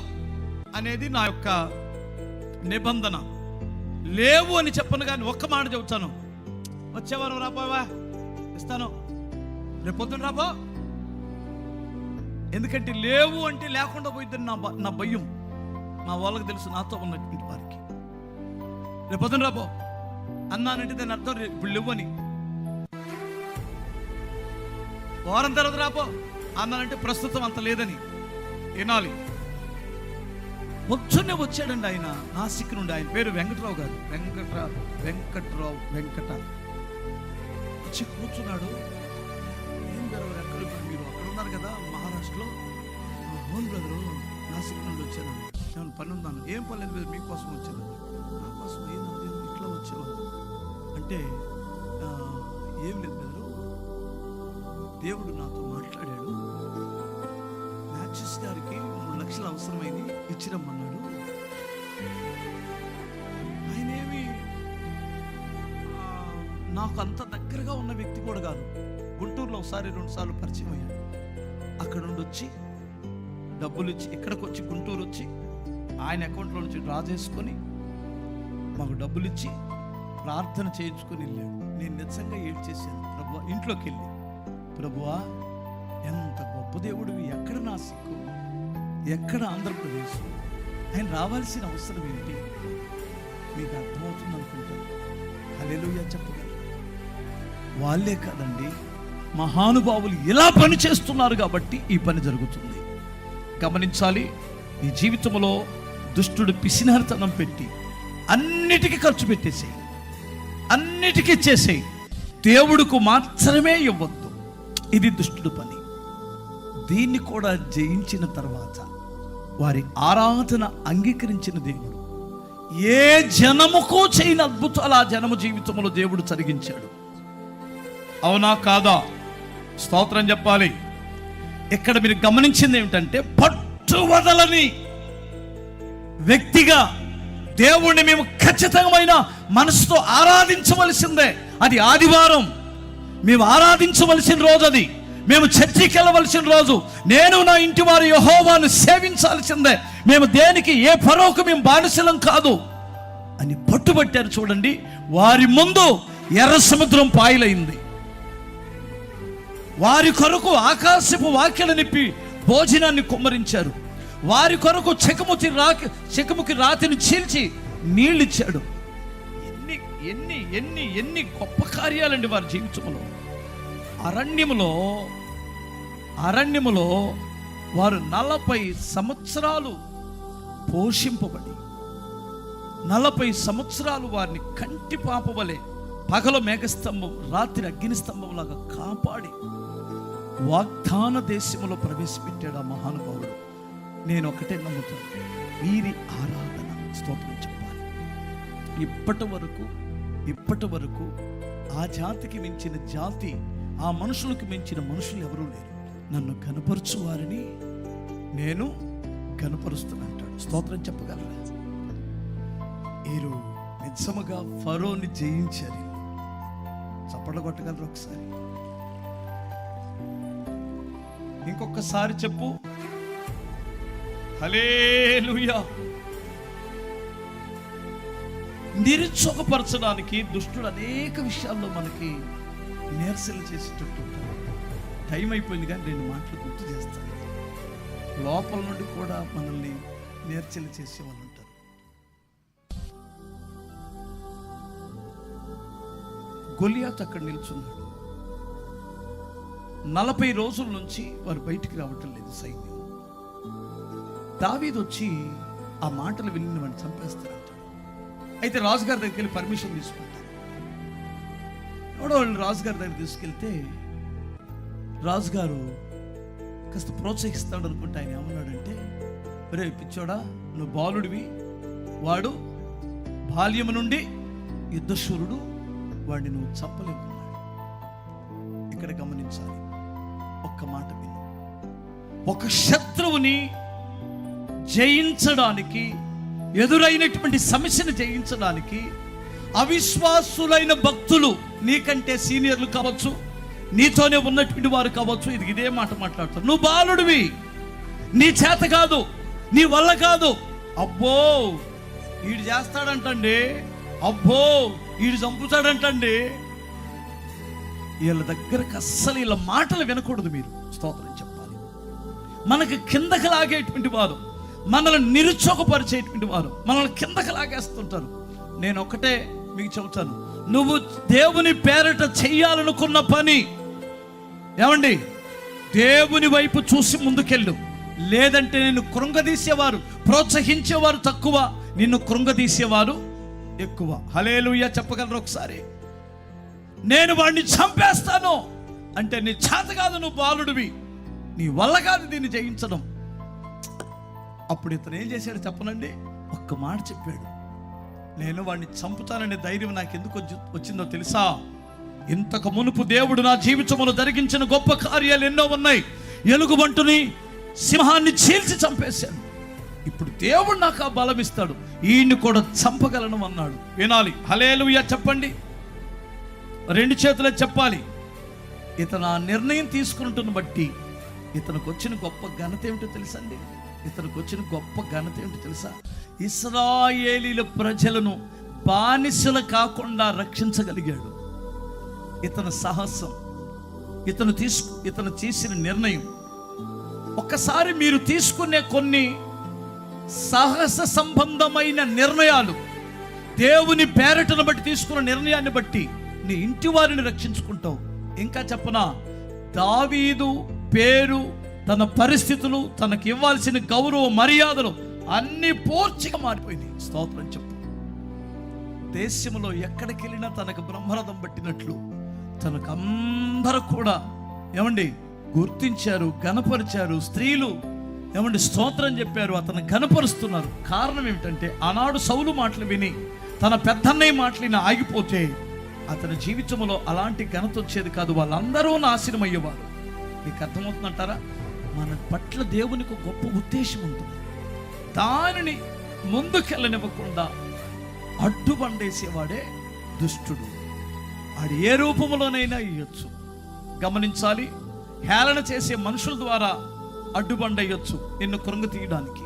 అనేది నా యొక్క నిబంధన. లేవు అని చెప్పను కానీ ఒక్క మాట చెబుతాను, వచ్చేవారం రాపోవా ఇస్తాను, రేపొద్దున రాపో. ఎందుకంటే లేవు అంటే లేకుండా పోయిద్దని నా భయం. మా వాళ్ళకి తెలుసు, నాతో ఉన్నటువంటి వారికి. రేపొద్దున రాపో అన్నానంటే దాని అర్థం ఇప్పుడు లేవని. వారం తర్వాత రాపో అన్నానంటే ప్రస్తుతం అంత లేదని వినాలి. పొద్దున్నే వచ్చాడండి ఆయన, నాసిక్ నుండి. ఆయన పేరు వెంకట్రావు గారు. వెంకట వచ్చి కూర్చున్నాడు. ఏం గారు ఎక్కడ మీరు అక్కడ ఉన్నారు కదా మహారాష్ట్రలో? అవును బ్రదరు, నాసిక్ నుండి వచ్చాను. నేను పని ఉన్నాను. ఏం పని లేదు బ్రదర్, మీకోసం వచ్చాను. నా కోసం ఏంటంటే ఇట్లా వచ్చేవాళ్ళు అంటే ఏం లేదు బ్రదరు, దేవుడు నాతో మాట్లాడాడు. మ్యాచెస్ గారికి 3 లక్షలు అవసరమైంది, ఇచ్చిరమ్మన్నాడు. ఆయనేమి నాకు అంత దగ్గరగా ఉన్న వ్యక్తి కూడా కాదు. గుంటూరులో ఒకసారి 2 సార్లు పరిచయం అయ్యాడు. అక్కడ నుండి వచ్చి డబ్బులు ఇచ్చి ఇక్కడికి వచ్చి గుంటూరు వచ్చి ఆయన అకౌంట్లో నుంచి డ్రా చేసుకొని మాకు డబ్బులు ఇచ్చి ప్రార్థన చేయించుకొని వెళ్ళాడు. నేను నిజంగా ఏడ్చేసాను. ప్రభువా, ఇంట్లోకి వెళ్ళి, ప్రభువా ఎంత గొప్ప దేవుడివి, ఎక్కడ నాసిక్, ఎక్కడ ఆంధ్రప్రదేశ్, ఆయన రావాల్సిన అవసరం ఏంటి మీకు అర్థమవుతుంది అనుకుంటాను. హల్లెలూయా చెప్పగలరు. వాళ్ళే కాదండి, మహానుభావులు ఇలా పని చేస్తున్నారు కాబట్టి ఈ పని జరుగుతుంది. గమనించాలి. నీ జీవితంలో దుష్టుడు పిసినారితనం పెట్టి అన్నిటికీ ఖర్చు పెట్టేసేయి, అన్నిటికీ ఇచ్చేసేయి, దేవుడికి మాత్రమే ఇవ్వద్దు. ఇది దుష్టుడు పని. దీన్ని కూడా జయించిన తర్వాత వారి ఆరాధన అంగీకరించిన దేవుడు ఏ జనముకు చేయని అద్భుతాలు ఆ జనము జీవితంలో దేవుడు జరిగించాడు. అవునా కాదా? స్తోత్రం చెప్పాలి. ఇక్కడ మీరు గమనించింది ఏమిటంటే, పట్టు వదలని వ్యక్తిగా దేవుణ్ణి మేము ఖచ్చితమైన మనసుతో ఆరాధించవలసిందే. అది ఆదివారం మేము ఆరాధించవలసిన రోజు, అది మేము చర్చికి వెళ్ళవలసిన రోజు. నేను నా ఇంటి వారి యెహోవాను సేవించాల్సిందే. మేము దేనికి ఏ ఫరోకు మేము బానిసలం కాదు అని పట్టుబట్టారు. చూడండి, వారి ముందు ఎర్ర సముద్రం పాయలైంది. వారి కొరకు ఆకాశపు వాక్యలు నిప్పి భోజనాన్ని కుమ్మరించారు. వారి కొరకు చెకముకి రాతిని చీల్చి నీళ్ళిచ్చాడు. ఎన్ని ఎన్ని ఎన్ని ఎన్ని గొప్ప కార్యాలండి వారి జీవితంలో. అరణ్యములో వారు 40 సంవత్సరాలు పోషింపబడి, 40 సంవత్సరాలు వారిని కంటి పాపవలే పగలు మేఘస్తంభం, రాత్రి అగ్నిస్తంభం లాగా కాపాడి వాగ్దాన దేశంలో ప్రవేశపెట్టాడు ఆ మహానుభావుడు. నేను ఒకటే నమ్ముతాను, వీరి ఆరాధన స్తోత్రం చెప్పాలి. ఇప్పటి వరకు ఆ జాతికి మించిన జాతి, ఆ మనుషులకు మించిన మనుషులు ఎవరూ లేరు. నన్ను కనపరచు వారిని నేను కనపరుస్తానంటాడు. స్తోత్రం చెప్పగలరా? వీరు నిజముగా ఫరోని జయించారు. చప్పట్లు కొట్టగలరు ఒకసారి? ఇంకొకసారి చెప్పు, హల్లెలూయా. నిరుత్సాహపరచడానికి దుష్టుడు అనేక విషయాల్లో మనకి నీరసలు చేసేటట్టు ఉంటాడు. టైం అయిపోయింది కానీ 2 మాటలు గుర్తు చేస్తాను. లోపల నుండి కూడా మనల్ని నేర్చలు చేసేవాళ్ళు ఉంటారు. గొలియాతు అక్కడ నిల్చున్నాడు. 40 రోజుల నుంచి వారు బయటికి రావటం లేదు సైన్యం. దావీదు వచ్చి ఆ మాటలు విని వాడిని చంపేస్తారంటాడు. అయితే రాజుగారి దగ్గరికి వెళ్ళి పర్మిషన్ తీసుకుంటారు. ఎవడో వాళ్ళు రాజుగారి దగ్గర తీసుకెళ్తే రాజుగారు కాస్త ప్రోత్సహిస్తాడు అనుకుంటే ఆయన ఏమన్నాడంటే, ఒరే పిచ్చోడా, నువ్వు బాలుడివి, వాడు బాల్యము నుండి యుద్ధశూరుడు, వాడిని నువ్వు చంపలేకున్నాడు. ఇక్కడ గమనించాలి, ఒక్క మాట విను. ఒక శత్రువుని జయించడానికి, ఎదురైనటువంటి సమస్యను జయించడానికి అవిశ్వాసులైన భక్తులు, నీకంటే సీనియర్లు కావచ్చు, నీతోనే ఉన్నటువంటి వారు కావచ్చు, ఇదే మాట మాట్లాడతారు. నువ్వు బాలుడివి, నీ చేత కాదు, నీ వల్ల కాదు, అబ్బో వీడు చేస్తాడంటండి, అబ్బో వీడు చంపుతాడంటండి. వీళ్ళ దగ్గరకు అస్సలు వీళ్ళ మాటలు వినకూడదు. మీరు స్తోత్రం చెప్పాలి. మనకు కిందకి లాగేటువంటి వారు, మనల్ని నిరుత్సాహపరిచేటువంటి వారు మనల్ని కిందకి లాగేస్తుంటారు. నేను ఒకటే మీకు చెబుతాను, నువ్వు దేవుని పేరట చెయ్యాలనుకున్న పని, ఏమండి, దేవుని వైపు చూసి ముందుకెళ్ళు. లేదంటే నిన్ను కృంగదీసేవారు, ప్రోత్సహించేవారు తక్కువ, నిన్ను కృంగదీసేవారు ఎక్కువ. హల్లెలూయా చెప్పగలరు ఒకసారి? నేను వాడిని చంపేస్తాను అంటే నీ చేత కాదు, నువ్వు బాలుడివి, నీ వల్ల కాదు దీన్ని జయించడం. అప్పుడు ఇతను ఏం చేశాడు చెప్పనండి? ఒక్క మాట చెప్పాడు, నేను వాడిని చంపుతాననే ధైర్యం నాకు ఎందుకు వచ్చిందో తెలుసా? ఇంతకు మునుపు దేవుడు నా జీవితంలో జరిగించిన గొప్ప కార్యాలు ఎన్నో ఉన్నాయి. ఎలుగుబంటుని, సింహాన్ని చీల్చి చంపేశాను. ఇప్పుడు దేవుడు నాకు ఆ బలం ఇస్తాడు, ఈయన్ని కూడా చంపగలను అన్నాడు. వినాలి, హల్లెలూయా చెప్పండి, 2 చేతులే చెప్పాలి. ఇతను ఆ నిర్ణయం తీసుకుంటున్న బట్టి ఇతనికి వచ్చిన గొప్ప ఘనత ఏమిటో తెలుసండి? ఇతనికి వచ్చిన గొప్ప ఘనత ఏమిటో తెలుసా? ఇశ్రాయేలీల ప్రజలను బానిసలు కాకుండా రక్షించగలిగాడు. ఇతని సాహసం, ఇతను చేసిన నిర్ణయం. ఒక్కసారి మీరు తీసుకునే కొన్ని సాహస సంబంధమైన నిర్ణయాలు, దేవుని పేరటను బట్టి తీసుకున్న నిర్ణయాన్ని బట్టి నీ ఇంటి వారిని రక్షించుకుంటావు. ఇంకా చెప్పనా, దావీదు పేరు, తన పరిస్థితులు, తనకి ఇవ్వాల్సిన గౌరవ మర్యాదలు అన్ని పూర్తిగా మారిపోయినాయి. స్తోత్రం చెప్పు. దేశంలో ఎక్కడికి వెళ్ళినా తనకు బ్రహ్మరథం పట్టినట్లు తనకు అందరూ కూడా ఏమండి గుర్తించారు, గణపరిచారు. స్త్రీలు ఏమండి స్తోత్రం చెప్పారు, అతను గణపరుస్తున్నారు. కారణం ఏమిటంటే ఆనాడు సౌలు మాటలు విని తన పెద్దన్నయ్య మాటలు విని ఆగిపోతే అతని జీవితంలో అలాంటి ఘనత వచ్చేది కాదు, వాళ్ళందరూ నాశనం అయ్యేవారు. మీకు అర్థమవుతుందంటారా? మన పట్ల దేవునికి గొప్ప ఉద్దేశం ఉంటుంది. దానిని ముందుకెళ్ళనివ్వకుండా అడ్డుబండేసేవాడే దుష్టుడు. ఆడు ఏ రూపంలోనైనా ఇయ్యొచ్చు. గమనించాలి, హేళన చేసే మనుషుల ద్వారా అడ్డుబండ ఇయ్యొచ్చు నిన్ను కృంగ తీయడానికి.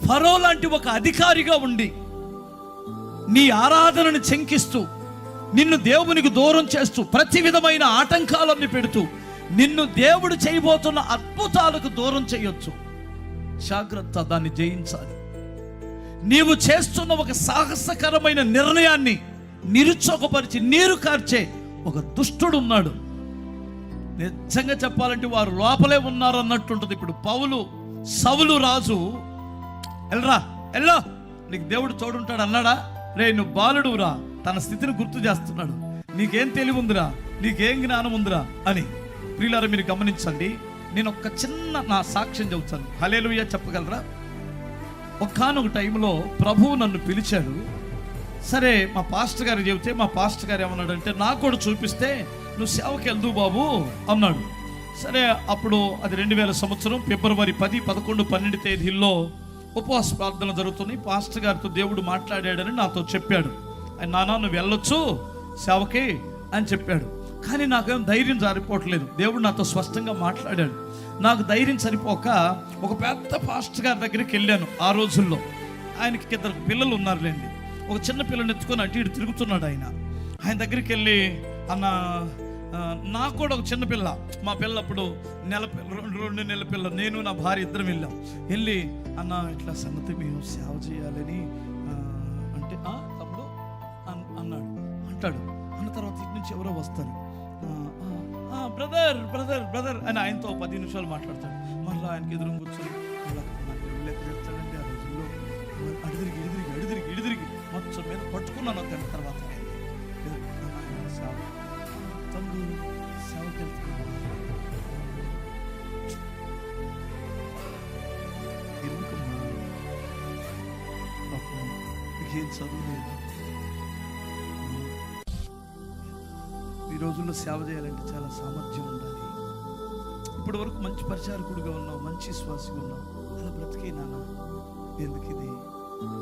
ఫరో లాంటి ఒక అధికారిగా ఉండి నీ ఆరాధనను శంకిస్తూ, నిన్ను దేవునికి దూరం చేస్తూ, ప్రతి విధమైన ఆటంకాలన్నీ పెడుతూ నిన్ను దేవుడు చేయబోతున్న అద్భుతాలకు దూరం చేయొచ్చు. జాగ్రత్త, దాన్ని జయించాలి. నీవు చేస్తున్న ఒక సాహసకరమైన నిర్ణయాన్ని నిరుత్సాహపరిచి నీరు కార్చే ఒక దుష్టుడు ఉన్నాడు. నిజంగా చెప్పాలంటే వారు లోపలే ఉన్నారు అన్నట్టుంటుంది. ఇప్పుడు సౌలు రాజు ఎల్లా నీకు దేవుడు తోడుంటాడు అన్నాడా? రే నువ్వు బాలుడు రా, తన స్థితిని గుర్తు చేస్తున్నాడు. నీకేం తెలివి ఉందిరా, నీకేం జ్ఞానం ఉందిరా అని. ప్రియులారా మీరు గమనించండి, నేను ఒక చిన్న నా సాక్ష్యం చెబుతాను. హల్లెలూయా చెప్పగలరా? ఒకానొక టైంలో ప్రభువు నన్ను పిలిచాడు. సరే మా పాస్టర్ గారు చెబితే మా పాస్టర్ గారు ఏమన్నాడంటే, నాకు కూడా చూపిస్తే నువ్వు సేవకి వెళ్దు బాబు అన్నాడు. సరే అప్పుడు అది 2000 సంవత్సరం ఫిబ్రవరి 10, 11, 12 తేదీల్లో ఉపవాస ప్రార్థనలు జరుగుతున్నాయి. పాస్టర్ గారితో దేవుడు మాట్లాడాడని నాతో చెప్పాడు. ఆయన నాన్న నువ్వు వెళ్ళొచ్చు సేవకి అని చెప్పాడు. కానీ నాకేం ధైర్యం సరిపోవట్లేదు. దేవుడు నాతో స్పష్టంగా మాట్లాడాడు. నాకు ధైర్యం సరిపోక ఒక పెద్ద పాస్టర్ గారి దగ్గరికి వెళ్ళాను. ఆ రోజుల్లో ఆయనకి 2 పిల్లలు ఉన్నారులేండి. ఒక చిన్న పిల్లని ఎత్తుకొని అటు ఇటు తిరుగుతున్నాడు ఆయన దగ్గరికి వెళ్ళి, అన్న నాకు కూడా ఒక చిన్న పిల్ల, మా పిల్ల అప్పుడు రెండు నెలల పిల్ల, నేను నా భార్య ఇద్దరం వెళ్ళి అన్న ఇట్లా సంగతి మేము సేవ చేయాలని అంటే తమ్ముడు అంటాడు. అన్న తర్వాత ఇటు నుంచి ఎవరో వస్తారు, బ్రదర్ అని ఆయనతో 10 నిమిషాలు మాట్లాడతాడు. మళ్ళీ ఆయనకి ఎదురు కూర్చొని చెప్తాడండి. ఆ రోజుల్లో అడిదిరిగి మొత్తం మీద పట్టుకున్నాను. గంట తర్వాత తమ్ముడు సేవకి వెళ్తున్నాడు, ఎందుకమ్మా ఏం చదువు లేదు, ఈ రోజుల్లో సేవ చేయాలంటే చాలా సామర్థ్యం ఉండాలి. ఇప్పటి వరకు మంచి పరిచారకుడిగా ఉన్నావు, మంచి విశ్వాసిగా ఉన్నావు, అలా బ్రతికే నాన్న, ఎందుకు ఇది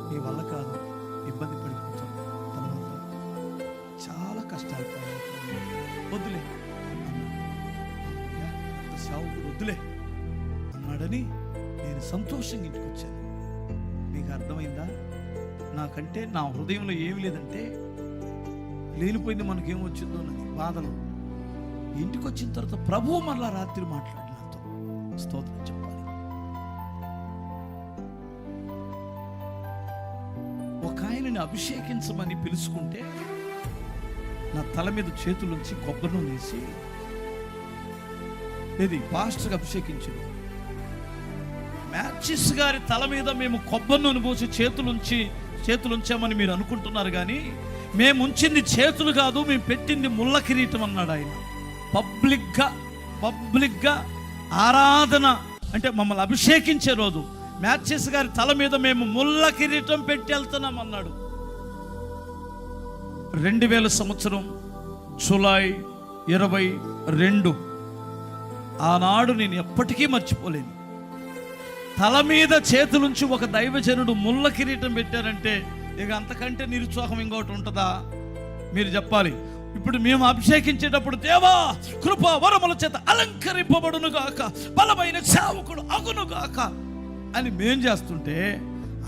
నీ వల్ల కాదు, ఇబ్బంది పడిపోతాం, తర్వాత చాలా కష్టాలు వద్దులే సేవకుడు వద్దులే అన్నాడని నేను సంతోషంగా ఇంటికి వచ్చాను. నీకు అర్థమైందా? నాకంటే నా హృదయంలో ఏమి లేదంటే లేనిపోయింది మనకేమొచ్చిందో అని బాధలు. ఇంటికి వచ్చిన తర్వాత ప్రభువు మళ్ళా రాత్రి మాట్లాడి నాతో స్తోత్రం చెప్పాలి. ఒక ఆయనని అభిషేకించమని పిలుచుకుంటే నా తల మీద చేతులుంచి కొబ్బరి నూనె వేసి ఇది పాస్టర్కి అభిషేకించింది. మ్యాథ్యూస్ గారి తల మీద మేము కొబ్బరి నూనె పోసి చేతులుంచామని మీరు అనుకుంటున్నారు, కానీ మేము ఉంచింది చేతులు కాదు, మేము పెట్టింది ముళ్ళ కిరీటం అన్నాడు ఆయన. పబ్లిక్గా ఆరాధన అంటే మమ్మల్ని అభిషేకించే రోజు మ్యాథ్యూస్ గారి తల మీద మేము ముళ్ళ కిరీటం పెట్టి వెళ్తున్నాం అన్నాడు. 2000 సంవత్సరం జూలై 22 ఆనాడు నేను ఎప్పటికీ మర్చిపోలేను. తల మీద చేతులుంచి ఒక దైవజనుడు ముళ్ళ కిరీటం పెట్టారంటే ఇక అంతకంటే నిరుత్సాహం ఇంకోటి ఉంటుందా? మీరు చెప్పాలి. ఇప్పుడు మేము అభిషేకించేటప్పుడు దేవా కృపా వరముల చేత అలంకరింపబడును గాక, బలమైన సేవకుడు అగును గాక అని మేం చేస్తుంటే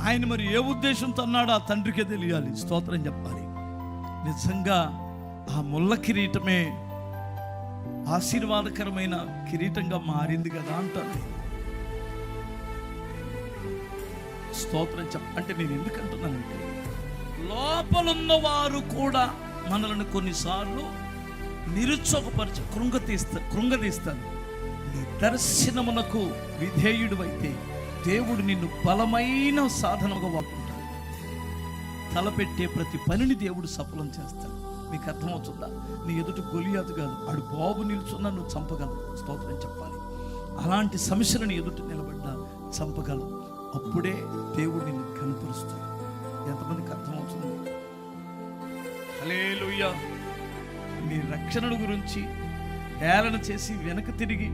ఆయన మరి ఏ ఉద్దేశంతో అన్నాడో ఆ తండ్రికే తెలియాలి. స్తోత్రం చెప్పాలి. నిజంగా ఆ ముళ్ళ కిరీటమే ఆశీర్వాదకరమైన కిరీటంగా మారింది కదా అంటాను. స్తోత్రం అంటే నేను ఎందుకంటున్నానంటే లోపలున్న వారు కూడా మనల్ని కొన్నిసార్లు నిరుత్సాహపరిచి కృంగదీస్తాను. నీ దర్శనమునకు విధేయుడు అయితే దేవుడు నిన్ను బలమైన సాధనగా వాడుకుంటాడు. తలపెట్టే ప్రతి పనిని దేవుడు సఫలం చేస్తాడు. మీకు అర్థమవుతుందా? నీ ఎదుటి గొలియాతు కాదు, ఆడు బాబు నిల్చున్నా నువ్వు చంపగలవు. స్తోత్రం చెప్పాలి. అలాంటి సమస్యలను ఎదుటి నిలబడ్డా చంపగలవు. అప్పుడే దేవుడు నిన్ను కనపరుస్తాడు. ఎంతమందికి అర్థమవుతుంది? హల్లెలూయా. నీ రక్షణ గురించి హేళన చేసి వెనక తిరిగి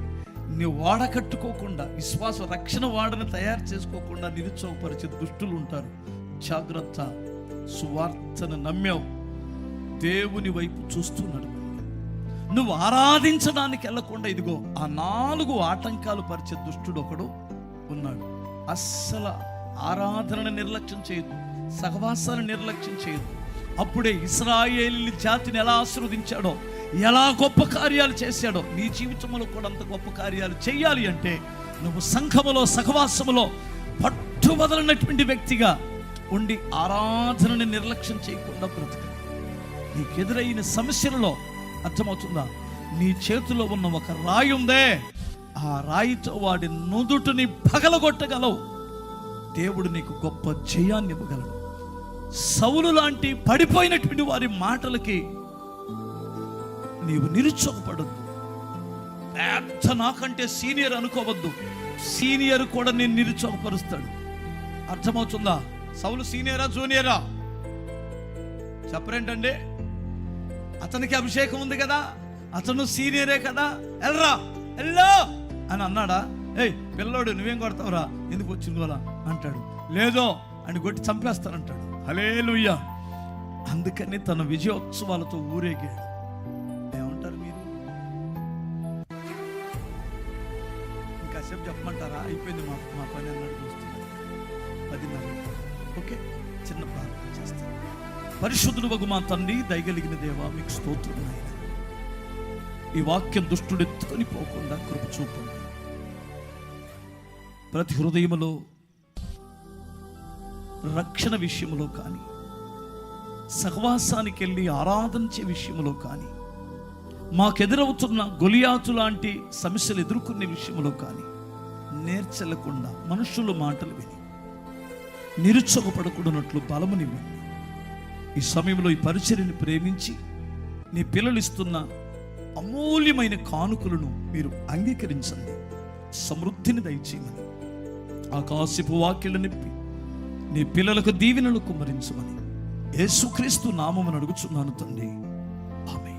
నీ వాడ కట్టుకోకుండా, విశ్వాస రక్షణ వాడని తయారు చేసుకోకుండా నిరుత్సాహపరిచే దుష్టులు ఉంటారు. జాగ్రత్త. సువార్తను నమ్మావు, దేవుని వైపు చూస్తున్నాడు. నువ్వు ఆరాధించడానికి వెళ్ళకుండా ఇదిగో ఆ 4 ఆటంకాలు పరిచే దుష్టుడు ఒకడు ఉన్నాడు. అస్సలు ఆరాధనను నిర్లక్ష్యం చేయొద్దు, సహవాసాన్ని నిర్లక్ష్యం చేయొద్దు. అప్పుడే ఇశ్రాయేలు జాతిని ఎలా ఆశీర్వదించాడో, ఎలా గొప్ప కార్యాలు చేశాడో నీ జీవితంలో కూడా అంత గొప్ప కార్యాలు చేయాలి అంటే నువ్వు సంఘములో సహవాసములో పట్టుబదలనటువంటి వ్యక్తిగా ఉండి ఆరాధనని నిర్లక్ష్యం చేయకుండా బ్రతకాలి. నీకు ఎదురైన సమస్యలలో అర్థమవుతుందా? నీ చేతిలో ఉన్న ఒక రాయి ఉందే, ఆ రాయితో వాడి నుదుటిని పగలగొట్టగలవు. దేవుడు నీకు గొప్ప జయాన్ని ఇవ్వగలడు. సౌలు లాంటి పడిపోయినటువంటి వారి మాటలకి నీవు నిరుత్సాహపడద్దు. పెద్ద నాకంటే సీనియర్ అనుకోవద్దు. సీనియర్ కూడా నేను నిరుత్సాహపరుస్తాడు. అర్థమవుతుందా? సౌలు సీనియరా జూనియరా చెప్పరేంటండి? అతనికి అభిషేకం ఉంది కదా, అతను సీనియరే కదా, ఎల్లో అని అన్నాడా? ఏయ్ పిల్లోడు నువ్వేం కొడతావురా, ఎందుకు వచ్చిందోలా అంటాడు. లేదో అని కొట్టి చంపేస్తానంటాడు. హల్లెలూయా. అందుకని తన విజయోత్సవాలతో ఊరేగాడు. ఏమంటారు మీరు? ఇంకాసేపు చెప్పమంటారా? అయిపోయింది మా పని అన్నాడు. చూస్తున్నారు 10:30. ఓకే, చిన్న ప్రార్థన చేస్తాను. పరిశుద్ధుడు వగు మా తండ్రి, దయగలిగిన దేవా, మీకు స్తోత్రం నాయనా. ఈ వాక్యం దుష్టుడెత్తుకొని పోకుండా కృప చూపండి. ప్రతి హృదయములో రక్షణ విషయంలో కానీ, సహవాసానికి వెళ్ళి ఆరాధించే విషయంలో కానీ, మాకెదురవుతున్న గొలియాతు లాంటి సమస్యలు ఎదుర్కొనే విషయంలో కానీ నేర్చలకుండా మనుషుల మాటలు విని నిరుత్సాహపడకూడనట్లు బలమునివ్వండి. ఈ సమయంలో ఈ పరిచర్యను ప్రేమించి నీ పిల్లలు ఇస్తున్న అమూల్యమైన కానుకలను మీరు అంగీకరించండి. సమృద్ధిని దయచేయమని ఆకాశపు వాక్యలు నింపి నీ పిల్లలకు దీవెనలు కుమ్మరించమని యేసుక్రీస్తు నామమున అడుగుచున్నాను తండ్రి. ఆమేన్.